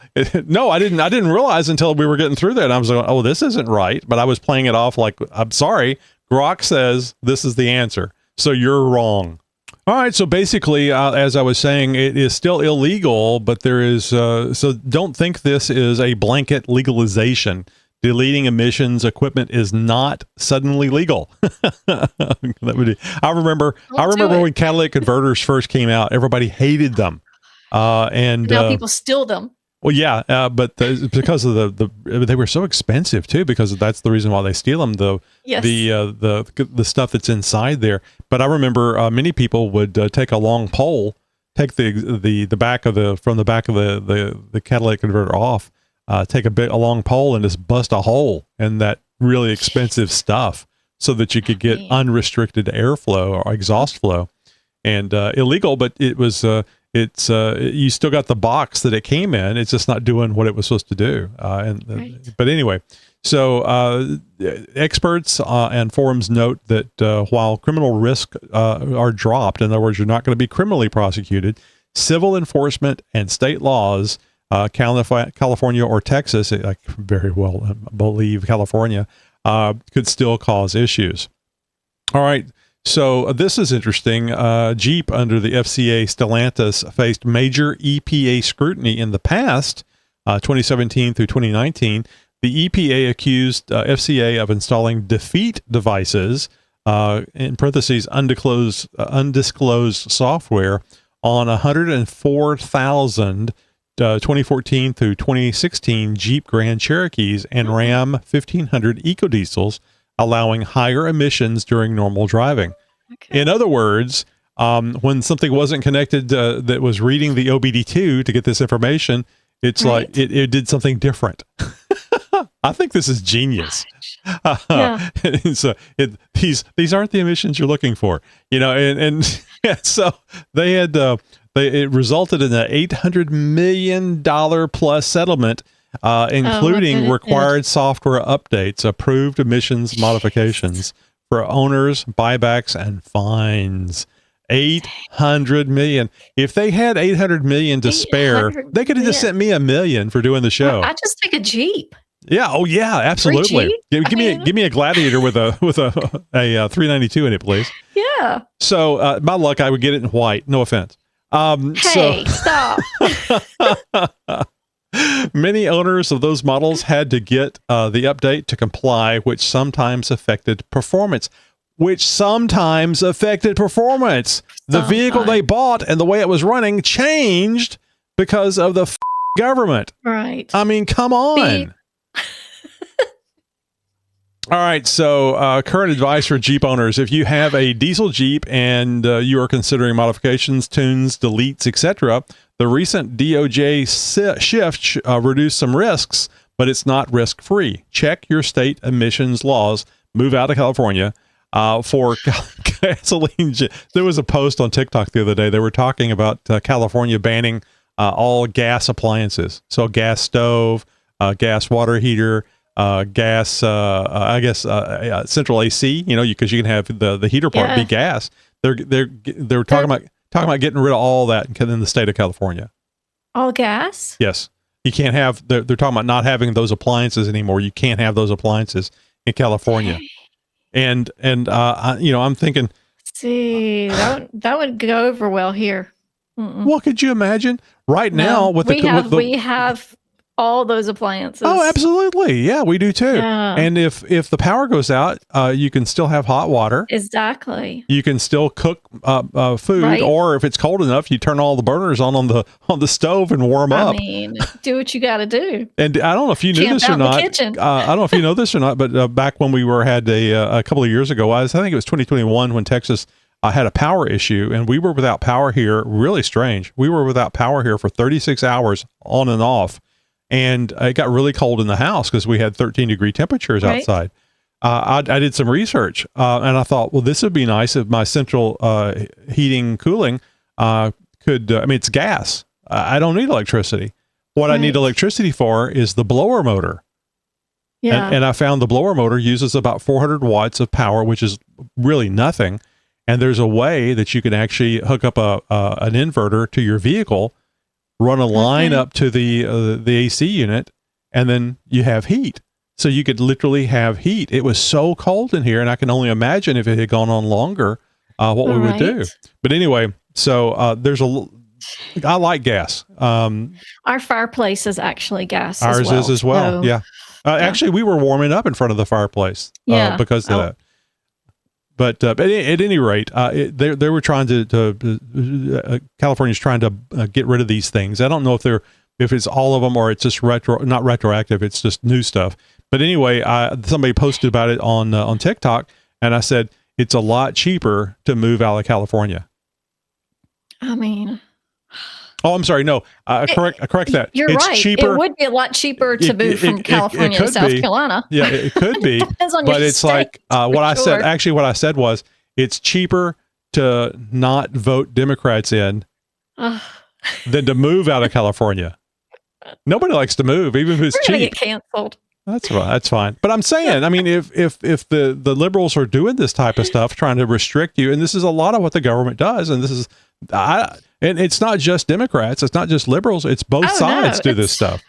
no, I didn't realize until we were getting through that. And I was like, oh, this isn't right. But I was playing it off like, I'm sorry. Grok says this is the answer, so you're wrong. All right. So basically, as I was saying, it is still illegal, but there is so don't think this is a blanket legalization. Deleting emissions equipment is not suddenly legal. I remember when catalytic converters first came out, everybody hated them. And now people steal them. Well, yeah, but because of they were so expensive too, because that's the reason why they steal them. The stuff that's inside there. But I remember many people would take a long pole, take the back of the catalytic converter off. Take a long pole and just bust a hole in that really expensive stuff so that you could get unrestricted airflow or exhaust flow. And illegal, but it was you still got the box that it came in. It's just not doing what it was supposed to do. But anyway, so experts and forums note that while criminal risks are dropped, in other words, you're not going to be criminally prosecuted, civil enforcement and state laws, California or Texas, I very well believe California, could still cause issues. All right. So this is interesting. Jeep under the FCA Stellantis faced major EPA scrutiny in the past, 2017 through 2019. The EPA accused FCA of installing defeat devices, in parentheses, undisclosed software, on 104,000 2014 through 2016 Jeep Grand Cherokees and Ram 1500 EcoDiesels, allowing higher emissions during normal driving. Okay. In other words, when something wasn't connected that was reading the OBD2 to get this information, it's Right. like it did something different. I think this is genius. Yeah. So these aren't the emissions you're looking for, and so they had it resulted in an $800 million plus settlement, including required software updates, approved emissions modifications for owners, buybacks, and fines. 800 million. If they had 800 million to spare, they could have just sent me $1 million for doing the show. I just take a Jeep. Yeah. Oh yeah, absolutely. Give me a Gladiator with a 392 in it, please. Yeah. So my luck, I would get it in white. No offense. Stop. Many owners of those models had to get the update to comply, which sometimes affected performance. The vehicle they bought and the way it was running changed because of the government. Right. I mean, come on. All right. So current advice for Jeep owners. If you have a diesel Jeep and you are considering modifications, tunes, deletes, etc., the recent DOJ shift reduced some risks, but it's not risk-free. Check your state emissions laws. Move out of California. For gasoline. There was a post on TikTok the other day. They were talking about California banning all gas appliances. So gas stove, gas water heater, gas, central AC, because you can have the heater part be gas. They're talking about getting rid of all that in the state of California. All gas? Yes. You can't have, they're talking about not having those appliances anymore. You can't have those appliances in California. Okay. And I'm thinking, see, that would go over well here. Well, could you imagine right now we have all those appliances. Oh, absolutely. Yeah, we do too. Yeah. And if the power goes out, you can still have hot water. Exactly. You can still cook food, Right. or if it's cold enough, you turn all the burners on the stove and warm up. I mean, do what you got to do. And I don't know if you knew Camp this or out in the not. kitchen. I don't know if you know this or not, but back when we had a couple of years ago, I think it was 2021 when Texas had a power issue, and we were without power here. Really strange. We were without power here for 36 hours on and off, and it got really cold in the house because we had 13-degree temperatures Right. outside. I did some research, and I thought, well, this would be nice if my central heating, cooling could. It's gas. I don't need electricity. What I need electricity for is the blower motor. Yeah. And I found the blower motor uses about 400 watts of power, which is really nothing. And there's a way that you can actually hook up an inverter to your vehicle, run a line up to the AC unit, and then you have heat. So you could literally have heat. It was so cold in here, and I can only imagine if it had gone on longer, what we would do. But anyway, so I like gas. Our fireplace is actually gas. Ours is as well. So, yeah. Actually, we were warming up in front of the fireplace because of that. But at any rate, they were trying to California's trying to get rid of these things. I don't know if it's all of them or it's just not retroactive. It's just new stuff. But anyway, somebody posted about it on TikTok, and I said it's a lot cheaper to move out of California. I mean, oh, I'm sorry. No, correct that. You're it's right. cheaper. It would be a lot cheaper to move from California to South Carolina. Yeah, it could be. Depends on but your it's state, like what I said. sure. Actually, what I said was it's cheaper to not vote Democrats in than to move out of California. Nobody likes to move, even if it's We're gonna cheap. get canceled. That's right. That's fine. But I'm saying, if the liberals are doing this type of stuff, trying to restrict you, and this is a lot of what the government does, and this is, and it's not just Democrats, it's not just liberals, it's both sides do this stuff.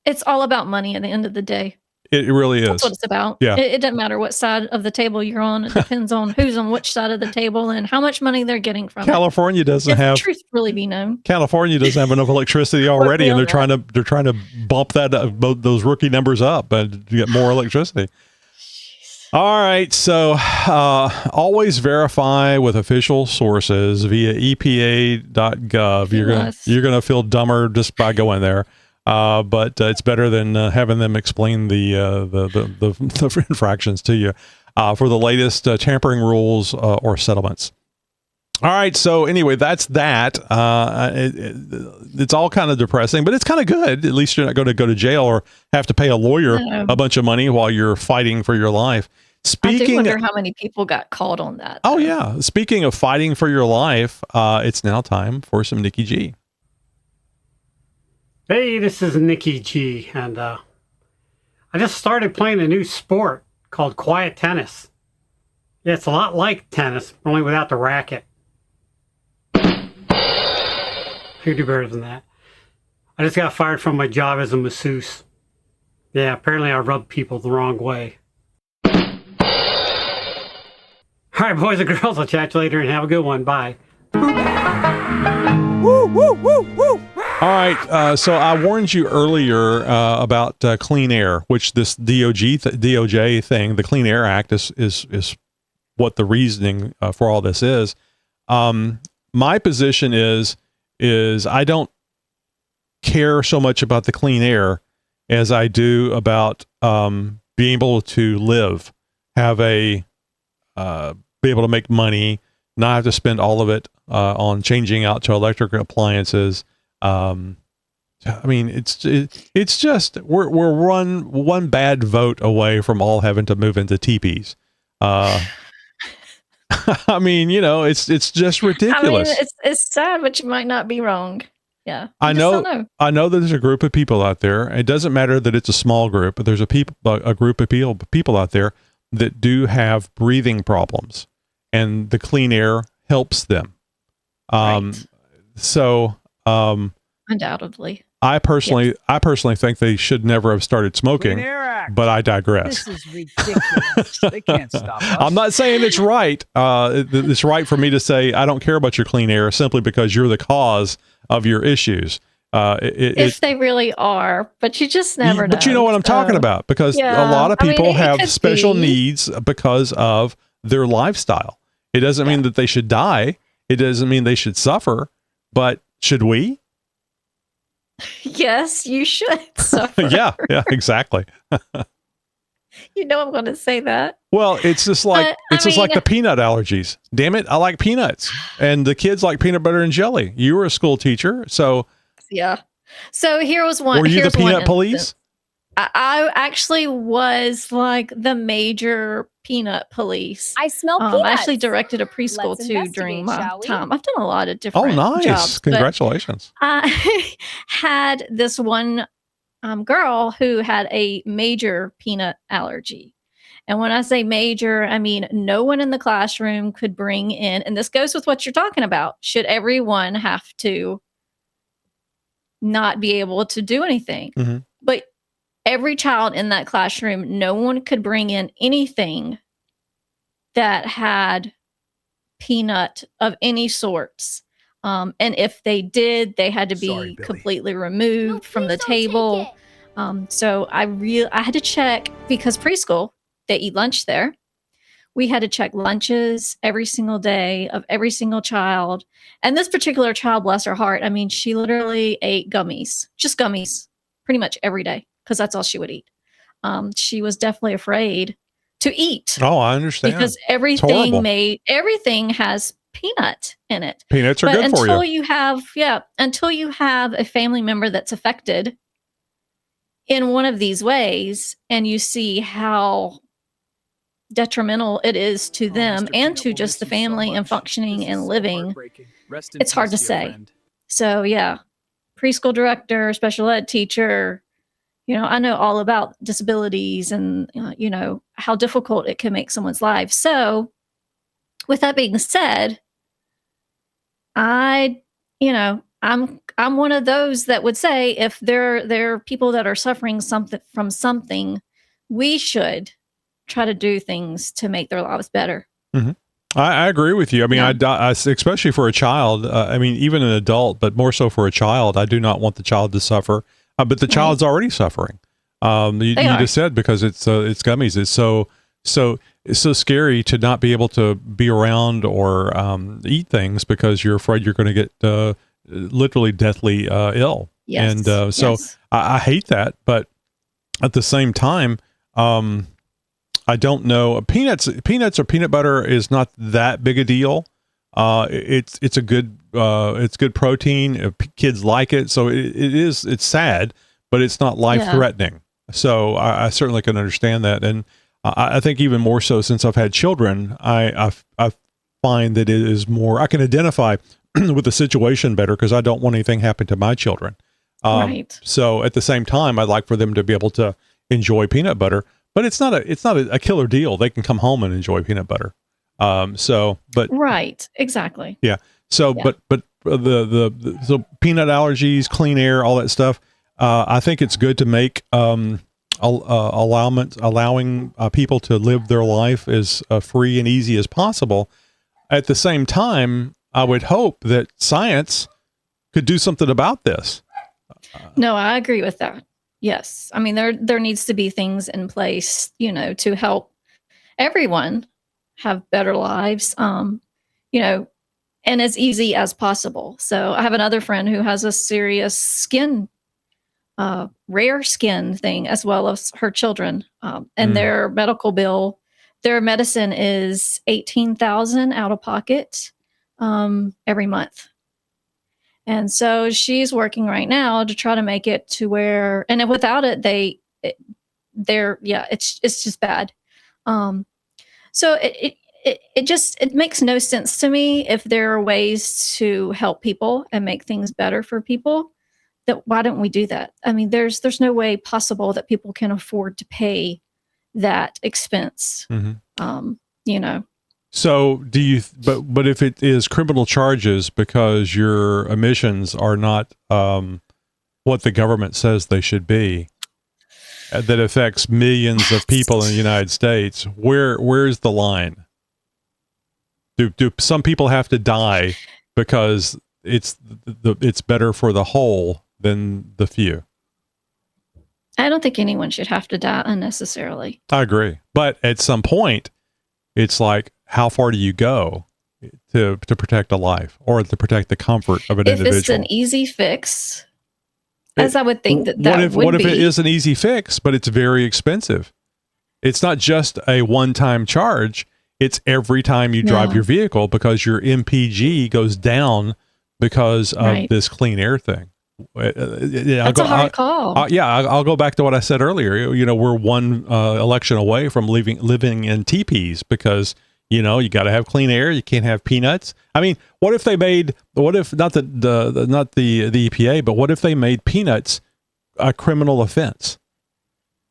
It's all about money at the end of the day. It really is. That's what it's about. Yeah. It doesn't matter what side of the table you're on. It depends on who's on which side of the table and how much money they're getting from California it. doesn't If have the truth really be known. California doesn't have enough electricity already, and they're trying to bump those rookie numbers up and get more electricity. All right. So always verify with official sources via EPA.gov. You're gonna feel dumber just by going there. But it's better than having them explain the infractions to you for the latest tampering rules or settlements. All right. So anyway, that's that. It's all kind of depressing, but it's kind of good. At least you're not going to go to jail or have to pay a lawyer a bunch of money while you're fighting for your life. I do wonder how many people got called on that. Oh, yeah. Speaking of fighting for your life, it's now time for some Nikki G. Hey, this is Nikki G, and I just started playing a new sport called quiet tennis. Yeah, it's a lot like tennis, only without the racket. You do better than that. I just got fired from my job as a masseuse. Yeah, apparently I rub people the wrong way. All right, boys and girls, I'll chat to you later and have a good one. Bye. Woo, woo, woo, woo. All right, so I warned you earlier about clean air, which this DOJ thing, the Clean Air Act, is what the reasoning for all this is. My position is I don't care so much about the clean air as I do about being able to live, have a be able to make money, not have to spend all of it on changing out to electric appliances. I mean, it's just we're one bad vote away from all having to move into teepees. I mean, it's just ridiculous. I mean, it's sad, but you might not be wrong. Yeah, I know that there's a group of people out there. It doesn't matter that it's a small group, but there's a group of people out there that do have breathing problems, and the clean air helps them. Right. So, undoubtedly, I personally think they should never have started smoking, but I digress. This is ridiculous. They can't stop us. I'm not saying it's right. It's right for me to say I don't care about your clean air simply because you're the cause of your issues. If they really are, but you just never know. But you know what I'm talking about, because a lot of people have special needs because of their lifestyle. It doesn't mean that they should die. It doesn't mean they should suffer, but should we? Yes, you should suffer. Yeah, exactly. You know I'm going to say that. Well, it's just like the peanut allergies. Damn it, I like peanuts, and the kids like peanut butter and jelly. You were a school teacher, so yeah. So here was one. Were you the peanut police? I actually was like the major peanut police. I smell peanuts. I actually directed a preschool too during my time. I've done a lot of different nice. jobs. Congratulations. I had this one girl who had a major peanut allergy. And when I say major, I mean no one in the classroom could bring in, and this goes with what you're talking about. Should everyone have to not be able to do anything? Mm-hmm. But every child in that classroom, no one could bring in anything that had peanut of any sorts. And if they did, they had to be completely removed from the table. So I had to check, because preschool, they eat lunch there. We had to check lunches every single day of every single child. And this particular child, bless her heart, I mean, she literally ate gummies, just gummies, pretty much every day, because that's all she would eat. She was definitely afraid to eat. Oh, I understand. Because everything has peanut in it. Peanuts are good for you. Until you have a family member that's affected in one of these ways, and you see how detrimental it is to them and to just the family and functioning and living, it's hard to say. So yeah, preschool director, special ed teacher, I know all about disabilities and, how difficult it can make someone's life. So with that being said, I'm one of those that would say if there are people that are suffering from something, we should try to do things to make their lives better. Mm-hmm. I agree with you. I mean, I especially for a child, I mean, even an adult, but more so for a child, I do not want the child to suffer. But the child's already suffering. You just said, because it's gummies. It's so So it's so scary to not be able to be around or eat things because you're afraid you're going to get literally deathly ill. Yes. And so yes. I hate that, but at the same time, I don't know. Peanuts or peanut butter is not that big a deal. It's good protein. Kids like it, so it's sad, but it's not life threatening. So I certainly can understand that, and I think even more so since I've had children, I find that it is more. I can identify with the situation better because I don't want anything happen to my children. Right. So at the same time, I'd like for them to be able to enjoy peanut butter, but it's not a killer deal. They can come home and enjoy peanut butter. Right. Exactly. Yeah. So, Yeah. but so peanut allergies, clean air, all that stuff. I think it's good to make allowing people to live their life as free and easy as possible. At the same time, I would hope that science could do something about this. No, I agree with that. Yes. I mean, there needs to be things in place, to help everyone have better lives, and as easy as possible. So I have another friend who has a serious rare skin thing, as well as her children. And their medical bill, their medicine is $18,000 out of pocket every month. And so she's working right now to try to make it to where, and without it, it's just bad. So it makes no sense to me if there are ways to help people and make things better for people. That why don't we do that? I mean, there's no way possible that people can afford to pay that expense. So do you, but if it is criminal charges because your emissions are not what the government says they should be, that affects millions of people in the United States, where's the line? Do some people have to die because it's better for the whole than the few? I don't think anyone should have to die unnecessarily. I agree. But at some point, it's like, how far do you go to protect a life or to protect the comfort of an individual? If it's an easy fix, as I would think that what if would be. it is an easy fix, but it's very expensive? It's not just a one-time charge. It's every time you drive your vehicle because your MPG goes down because of this clean air thing. That's a hard call. I'll go back to what I said earlier. We're one election away from living in teepees because, you got to have clean air. You can't have peanuts. I mean, what if not the EPA, but what if they made peanuts a criminal offense?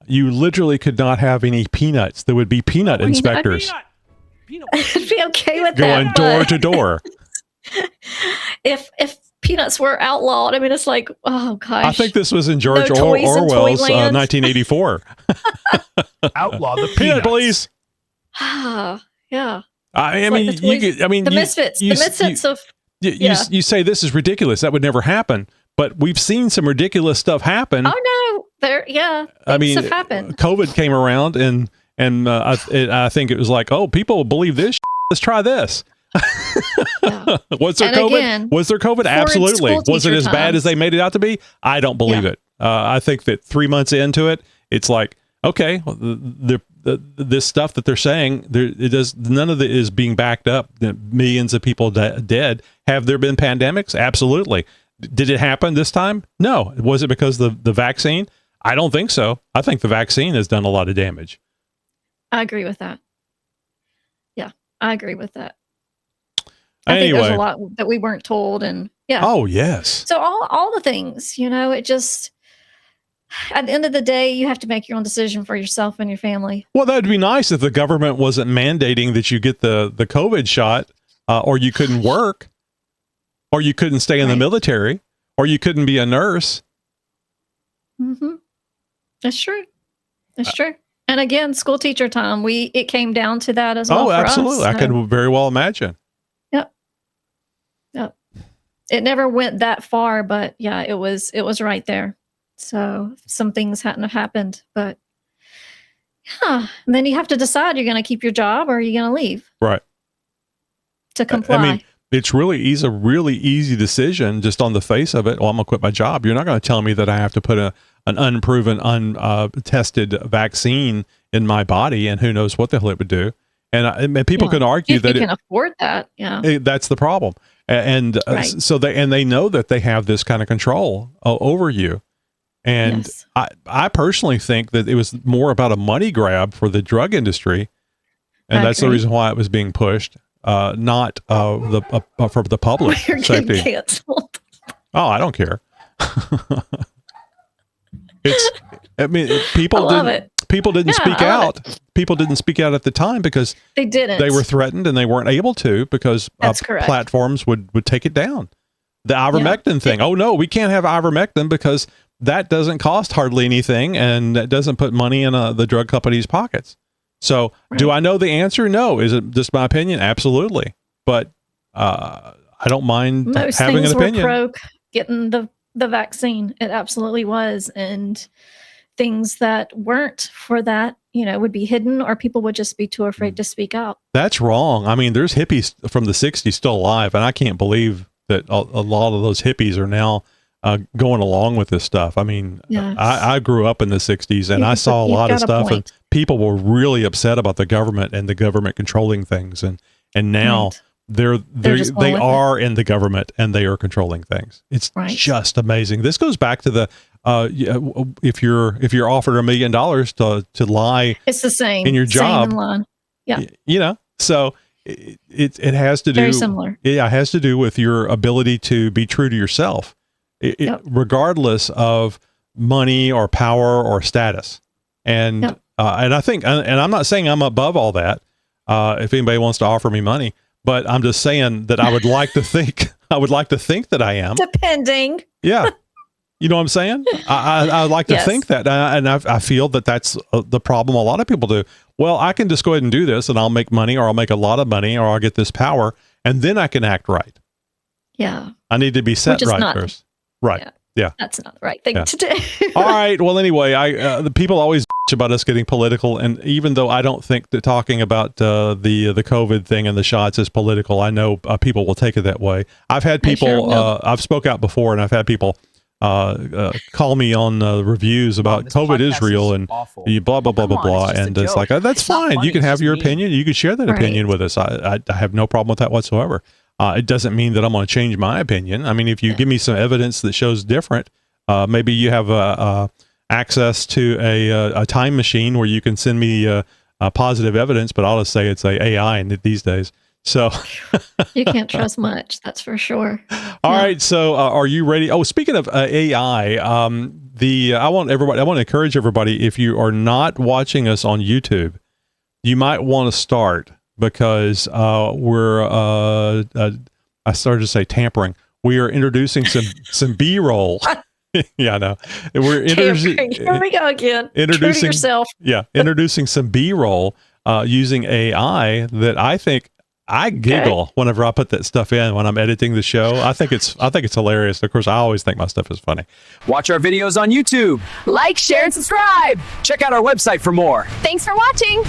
You literally could not have any peanuts. There would be peanut inspectors. I'd be okay with going that. Door to door. If peanuts were outlawed, I mean, it's like, oh gosh. I think this was in George No toys in Orwell's Toyland. 1984. Outlaw the Peanut, peanuts. please. Yeah. I Like mean, the toys- the misfits. The misfits of. You say this is ridiculous. That would never happen. But we've seen some ridiculous stuff happen. Oh no! Things have happened. COVID came around, and I think it was like, oh, people believe this. Let's try this. Was there COVID? Absolutely. Was it as bad as they made it out to be? I don't believe it. I think that 3 months into it, it's like, okay, this stuff that they're saying, none of it is being backed up. Millions of people dead. Have there been pandemics? Absolutely. Did it happen this time? No. Was it because of the vaccine? I don't think so. I think the vaccine has done a lot of damage. I agree with that. Yeah, I agree with that. Anyway. I think there's a lot that we weren't told, and Oh yes. So all the things, it just, at the end of the day, you have to make your own decision for yourself and your family. Well, that'd be nice if the government wasn't mandating that you get the COVID shot, or you couldn't work, or you couldn't stay in the military, or you couldn't be a nurse. Mm-hmm. That's true. That's true. And again, school teacher time, it came down to that as well. Oh, absolutely. I could very well imagine. Yep. It never went that far, but it was right there. So some things hadn't happened, but Yeah. And then you have to decide, you're going to keep your job or are you going to leave Right. to comply? I mean, it's a really easy decision just on the face of it. Well, I'm going to quit my job. You're not going to tell me that I have to put an unproven, untested vaccine in my body, and who knows what the hell it would do. And people can argue if that you can afford that. Yeah. that's the problem. And Right. so they know that they have this kind of control over you. And Yes. I personally think that it was more about a money grab for the drug industry. And I that's the agree. reason why it was being pushed, not for the public You're getting safety. canceled. Oh, I don't care. People I love didn't. it. People didn't Yeah, speak I love out. People didn't speak out at the time because They didn't. they were threatened and they weren't able to because That's correct. platforms would take it down. The ivermectin thing. Oh no, we can't have ivermectin because that doesn't cost hardly anything and that doesn't put money in the drug companies' pockets. So, do I know the answer? No. Is it just my opinion? Absolutely. But I don't mind Most having things an opinion. were pro getting the vaccine. It absolutely was. And things that weren't for that, would be hidden, or people would just be too afraid to speak out. That's wrong. I mean, there's hippies from the 60s still alive, and I can't believe that a lot of those hippies are now going along with this stuff. I mean, Yes. I grew up in the 60s, and I saw a You've lot of got a stuff, and point. people were really upset about the government and the government controlling things. And now Right. they're just going they with it. are in the government and they are controlling things. It's Right. just amazing. This goes back to the if you're offered $1 million to lie It's the same in your job, Same in line. Yeah. So it has to do Very similar. Yeah, it has to do with your ability to be true to yourself, Yep. regardless of money or power or status. And Yep. and I think, and I'm not saying I'm above all that. If anybody wants to offer me money, but I'm just saying that I would like to think that I am. Depending. Yeah. You know what I'm saying? I like to Yes. think that, and I feel that that's the problem a lot of people do. Well, I can just go ahead and do this and I'll make money, or I'll make a lot of money, or I'll get this power, and then I can act right. Yeah. I need to be set Which is right not- first. Right. Yeah. That's not the right thing Yeah. to do. All right. Well, anyway, the people always bitch about us getting political, and even though I don't think that talking about the COVID thing and the shots is political, I know people will take it that way. I've had They sure people. will. I've spoke out before, and I've had people call me on reviews about this COVID is podcast real is and awful. you blah blah blah Come blah on, blah, it's just a and it's joke. like that's It's not fine. funny, You can it's have just your mean. opinion. You can share that Right. opinion with us. I have no problem with that whatsoever. It doesn't mean that I'm going to change my opinion. I mean, if you give me some evidence that shows different, maybe you have access to a time machine where you can send me positive evidence, but I'll just say it's a AI in these days. So, You can't trust much. That's for sure. all Yeah. right. So, are you ready? Oh, speaking of AI, I want to encourage everybody, if you are not watching us on YouTube, you might want to start, because I started to say tampering. We are introducing some B-roll. Yeah, I know. We're Tampering. Here we go again. True to introducing yourself. introducing some B-roll using AI that I think I giggle whenever I put that stuff in when I'm editing the show. I think it's hilarious. Of course, I always think my stuff is funny. Watch our videos on YouTube. Like, share, and subscribe. Check out our website for more. Thanks for watching.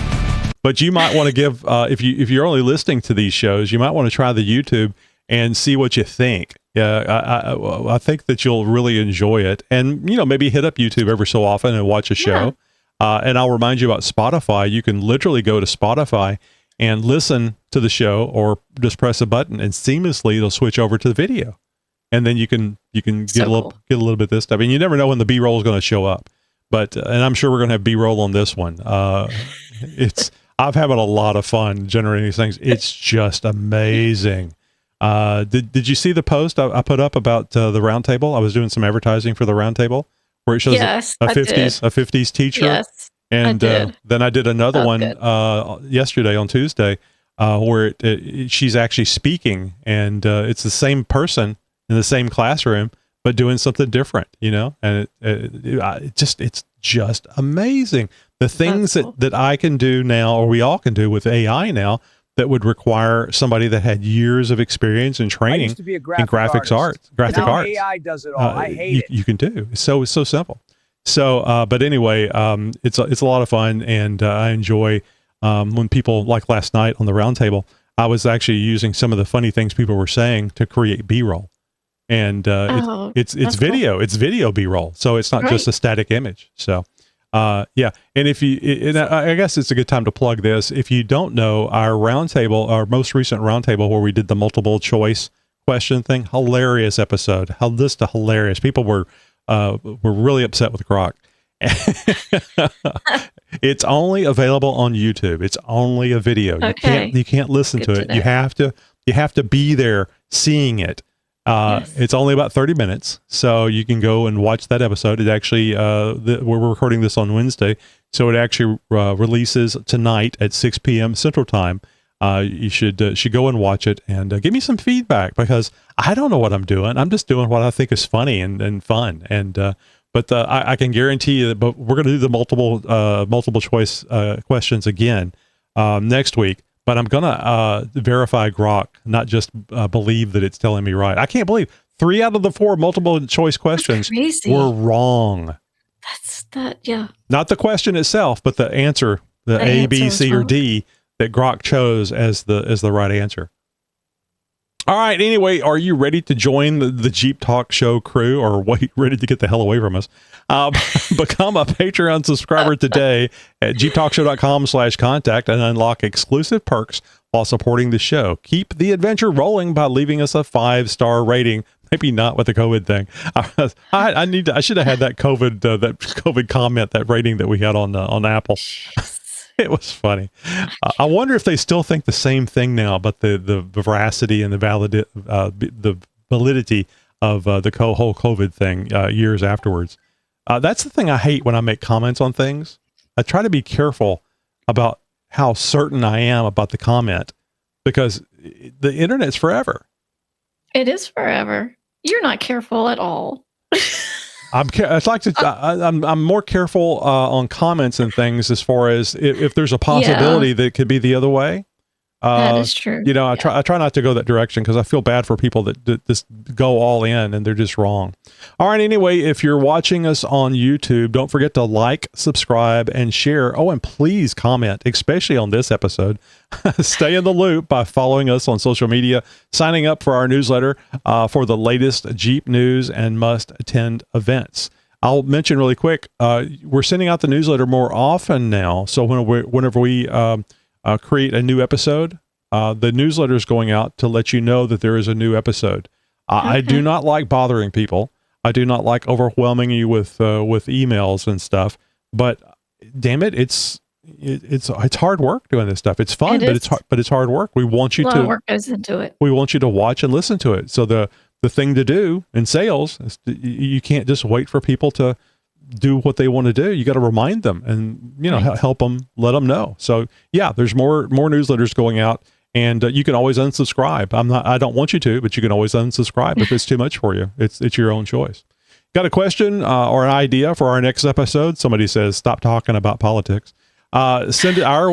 But you might want to give if you're only listening to these shows, you might want to try the YouTube and see what you think. Yeah, I think that you'll really enjoy it, and maybe hit up YouTube every so often and watch a show. And I'll remind you about Spotify. You can literally go to Spotify and listen to the show, or just press a button and seamlessly it'll switch over to the video, and then you can get So a little cool. get a little bit of this stuff. And you never know when the B-roll is going to show up, but and I'm sure we're going to have B-roll on this one. I've having a lot of fun generating these things. It's just amazing. Did you see the post I put up about the round table? I was doing some advertising for the round table where it shows Yes, a I did. 50s teacher. Yes. And did. then I did another Oh, one good. yesterday on Tuesday where she's actually speaking, and it's the same person in the same classroom but doing something different, and it's just amazing. The things That's cool. that I can do now, or we all can do with AI now, that would require somebody that had years of experience and I training used to be a in graphic graphics artist. graphic Now arts. AI does it all. I hate it. You can do. It's so simple. So, but anyway, it's a lot of fun, and I enjoy when people, like last night on the roundtable, I was actually using some of the funny things people were saying to create B-roll, and Oh, it's that's cool. it's video B-roll, so it's not just Great. a static image. So, yeah, and if you, and I guess it's a good time to plug this. If you don't know, our roundtable, our most recent roundtable where we did the multiple choice question thing, hilarious episode. Just a hilarious. People were really upset with Grok. It's only available on YouTube. It's only a video. Okay. You can't listen Good to to it. know. You have to be there seeing it. Yes. It's only about 30 minutes, so you can go and watch that episode. It actually we're recording this on Wednesday, so it actually releases tonight at 6 p.m. Central Time. You should go and watch it and give me some feedback, because I don't know what I'm doing. I'm just doing what I think is funny and fun. And but I can guarantee you that. But we're going to do the multiple choice questions again next week. But I'm going to verify Grok, not just believe that it's telling me right. I can't believe 3 out of the 4 multiple choice questions crazy. were wrong. That's that. Yeah. Not the question itself, but the answer, the A, B, answer C, is or wrong. D that Grok chose as the right answer. All right. Anyway, are you ready to join the Jeep Talk Show crew, or ready to get the hell away from us? Become a Patreon subscriber today at gtalkshow.com/contact and unlock exclusive perks while supporting the show. Keep the adventure rolling by leaving us a 5-star rating. Maybe not with the COVID thing. I should have had that COVID comment, that rating that we had on Apple. It was funny. I wonder if they still think the same thing now, but the veracity and the validity of the whole COVID thing years afterwards. That's the thing I hate when I make comments on things. I try to be careful about how certain I am about the comment, because the internet's forever. It is forever. You're not careful at all. I'm more careful on comments and things, as far as if there's a possibility that it could be the other way. That is true. I try not to go that direction, because I feel bad for people that just go all in and they're just wrong. All right. Anyway, if you're watching us on YouTube, don't forget to like, subscribe, and share. Oh, and please comment, especially on this episode. Stay in the loop by following us on social media, signing up for our newsletter for the latest Jeep news and must-attend events. I'll mention really quick, we're sending out the newsletter more often now. So whenever we create a new episode, the newsletter is going out to let you know that there is a new episode. I do not like bothering people. I do not like overwhelming you with emails and stuff. But damn it, it's hard work doing this stuff. It's fun, but it's hard work. We want you A lot of work goes into it. We want you to watch and listen to it. So the thing to do in sales is you can't just wait for people to do what they want to do. You got to remind them and, help them, let them know. So yeah, there's more newsletters going out, and you can always unsubscribe. I don't want you to, but you can always unsubscribe if it's too much for you. It's your own choice. Got a question or an idea for our next episode? Somebody says, stop talking about politics. Send it our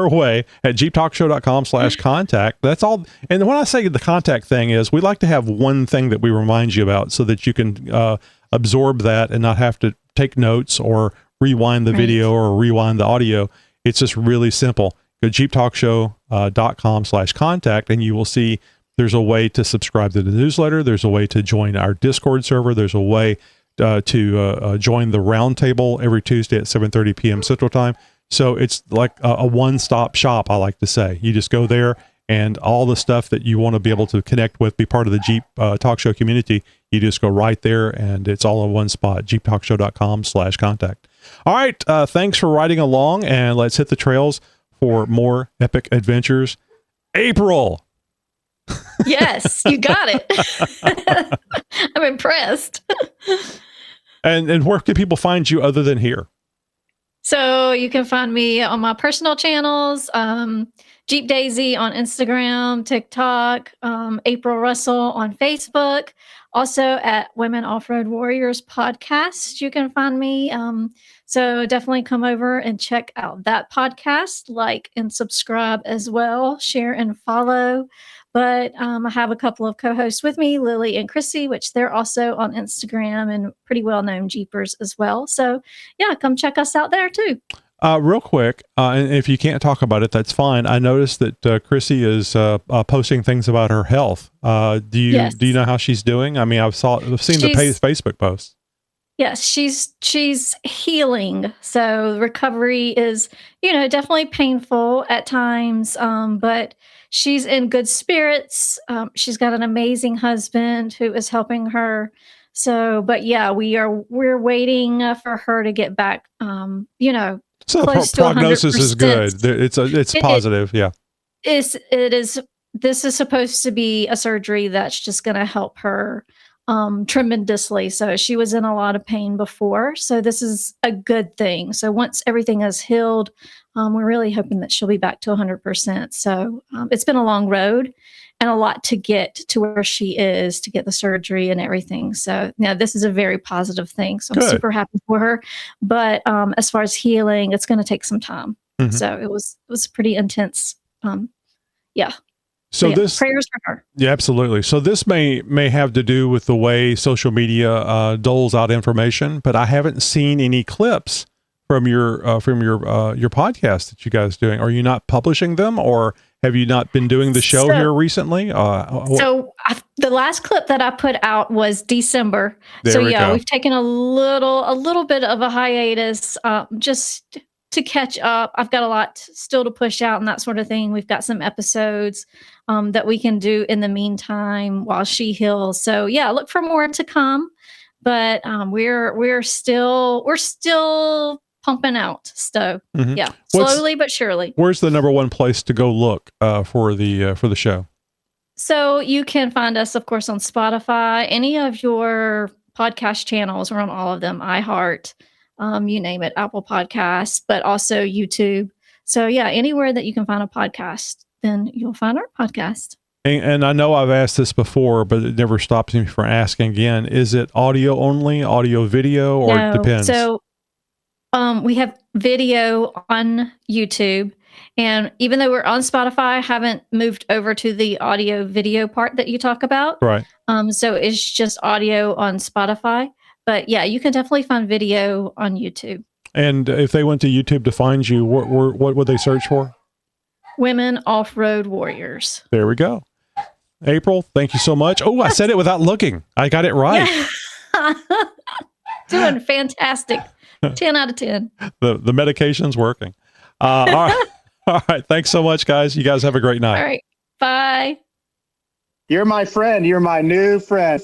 way at gtalkshow.com/contact. That's all. And when I say the contact thing is, we like to have one thing that we remind you about, so that you can absorb that and not have to take notes or rewind the video or rewind the audio. It's just really simple. Go to gtalkshow.com/contact, and you will see there's a way to subscribe to the newsletter. There's a way to join our Discord server. There's a way to join the roundtable every Tuesday at 7:30 p.m. Central Time. So it's like a one-stop shop, I like to say. You just go there, and all the stuff that you want to be able to connect with, be part of the Jeep Talk Show community, you just go right there, and it's all in one spot, gtalkshow.com/contact. All right. Thanks for riding along, and let's hit the trails for more epic adventures. April. Yes, you got it. I'm impressed. And where can people find you other than here? So you can find me on my personal channels, Jeep Daisy on Instagram, TikTok, April Russell on Facebook, also at Women Off-Road Warriors podcast. You can find me. So definitely come over and check out that podcast, like and subscribe as well, share and follow. But I have a couple of co-hosts with me, Lily and Chrissy, which they're also on Instagram and pretty well-known Jeepers as well. So yeah, come check us out there too. Real quick, and if you can't talk about it, that's fine. I noticed that Chrissy is posting things about her health. Do you know how she's doing? I mean, I've seen the Facebook posts. Yes, she's healing. So recovery is, definitely painful at times, but she's in good spirits. She's got an amazing husband who is helping her. So, but yeah, we're waiting for her to get back. So close the prognosis to 100%. is good. It's positive. Yeah. It is. This is supposed to be a surgery that's just going to help her tremendously. So she was in a lot of pain before. So this is a good thing. So once everything is healed, we're really hoping that she'll be back to 100%. So it's been a long road and a lot to get to where she is to get the surgery and everything. So now this is a very positive thing. So I'm super happy for her. But as far as healing, it's going to take some time. Mm-hmm. So it was pretty intense. Yeah. So yeah, this prayers for her. Yeah, absolutely. So this may have to do with the way social media doles out information, but I haven't seen any clips from your podcast that you guys are doing. Are you not publishing them, or have you not been doing the show here recently? The last clip that I put out was December. There we go. We've taken a little bit of a hiatus, just to catch up. I've got a lot still to push out and that sort of thing. We've got some episodes that we can do in the meantime while she heals. So yeah, look for more to come. But we're still pumping out. So yeah, slowly but surely. Where's the number one place to go look for the show? So you can find us, of course, on Spotify, any of your podcast channels. We're on all of them. iHeart. You name it, Apple Podcasts, but also YouTube. So yeah, anywhere that you can find a podcast, then you'll find our podcast. And I know I've asked this before, but it never stops me from asking again. Is it audio only, audio, video, or it depends? So we have video on YouTube. And even though we're on Spotify, I haven't moved over to the audio video part that you talk about. Right. So it's just audio on Spotify. But yeah, you can definitely find video on YouTube. And if they went to YouTube to find you, what would they search for? Women Off-Road Warriors. There we go. April, thank you so much. Oh, I said it without looking. I got it right. Yeah. Doing fantastic. 10 out of 10. The medication's working. All right. All right. Thanks so much, guys. You guys have a great night. All right. Bye. You're my friend. You're my new friend.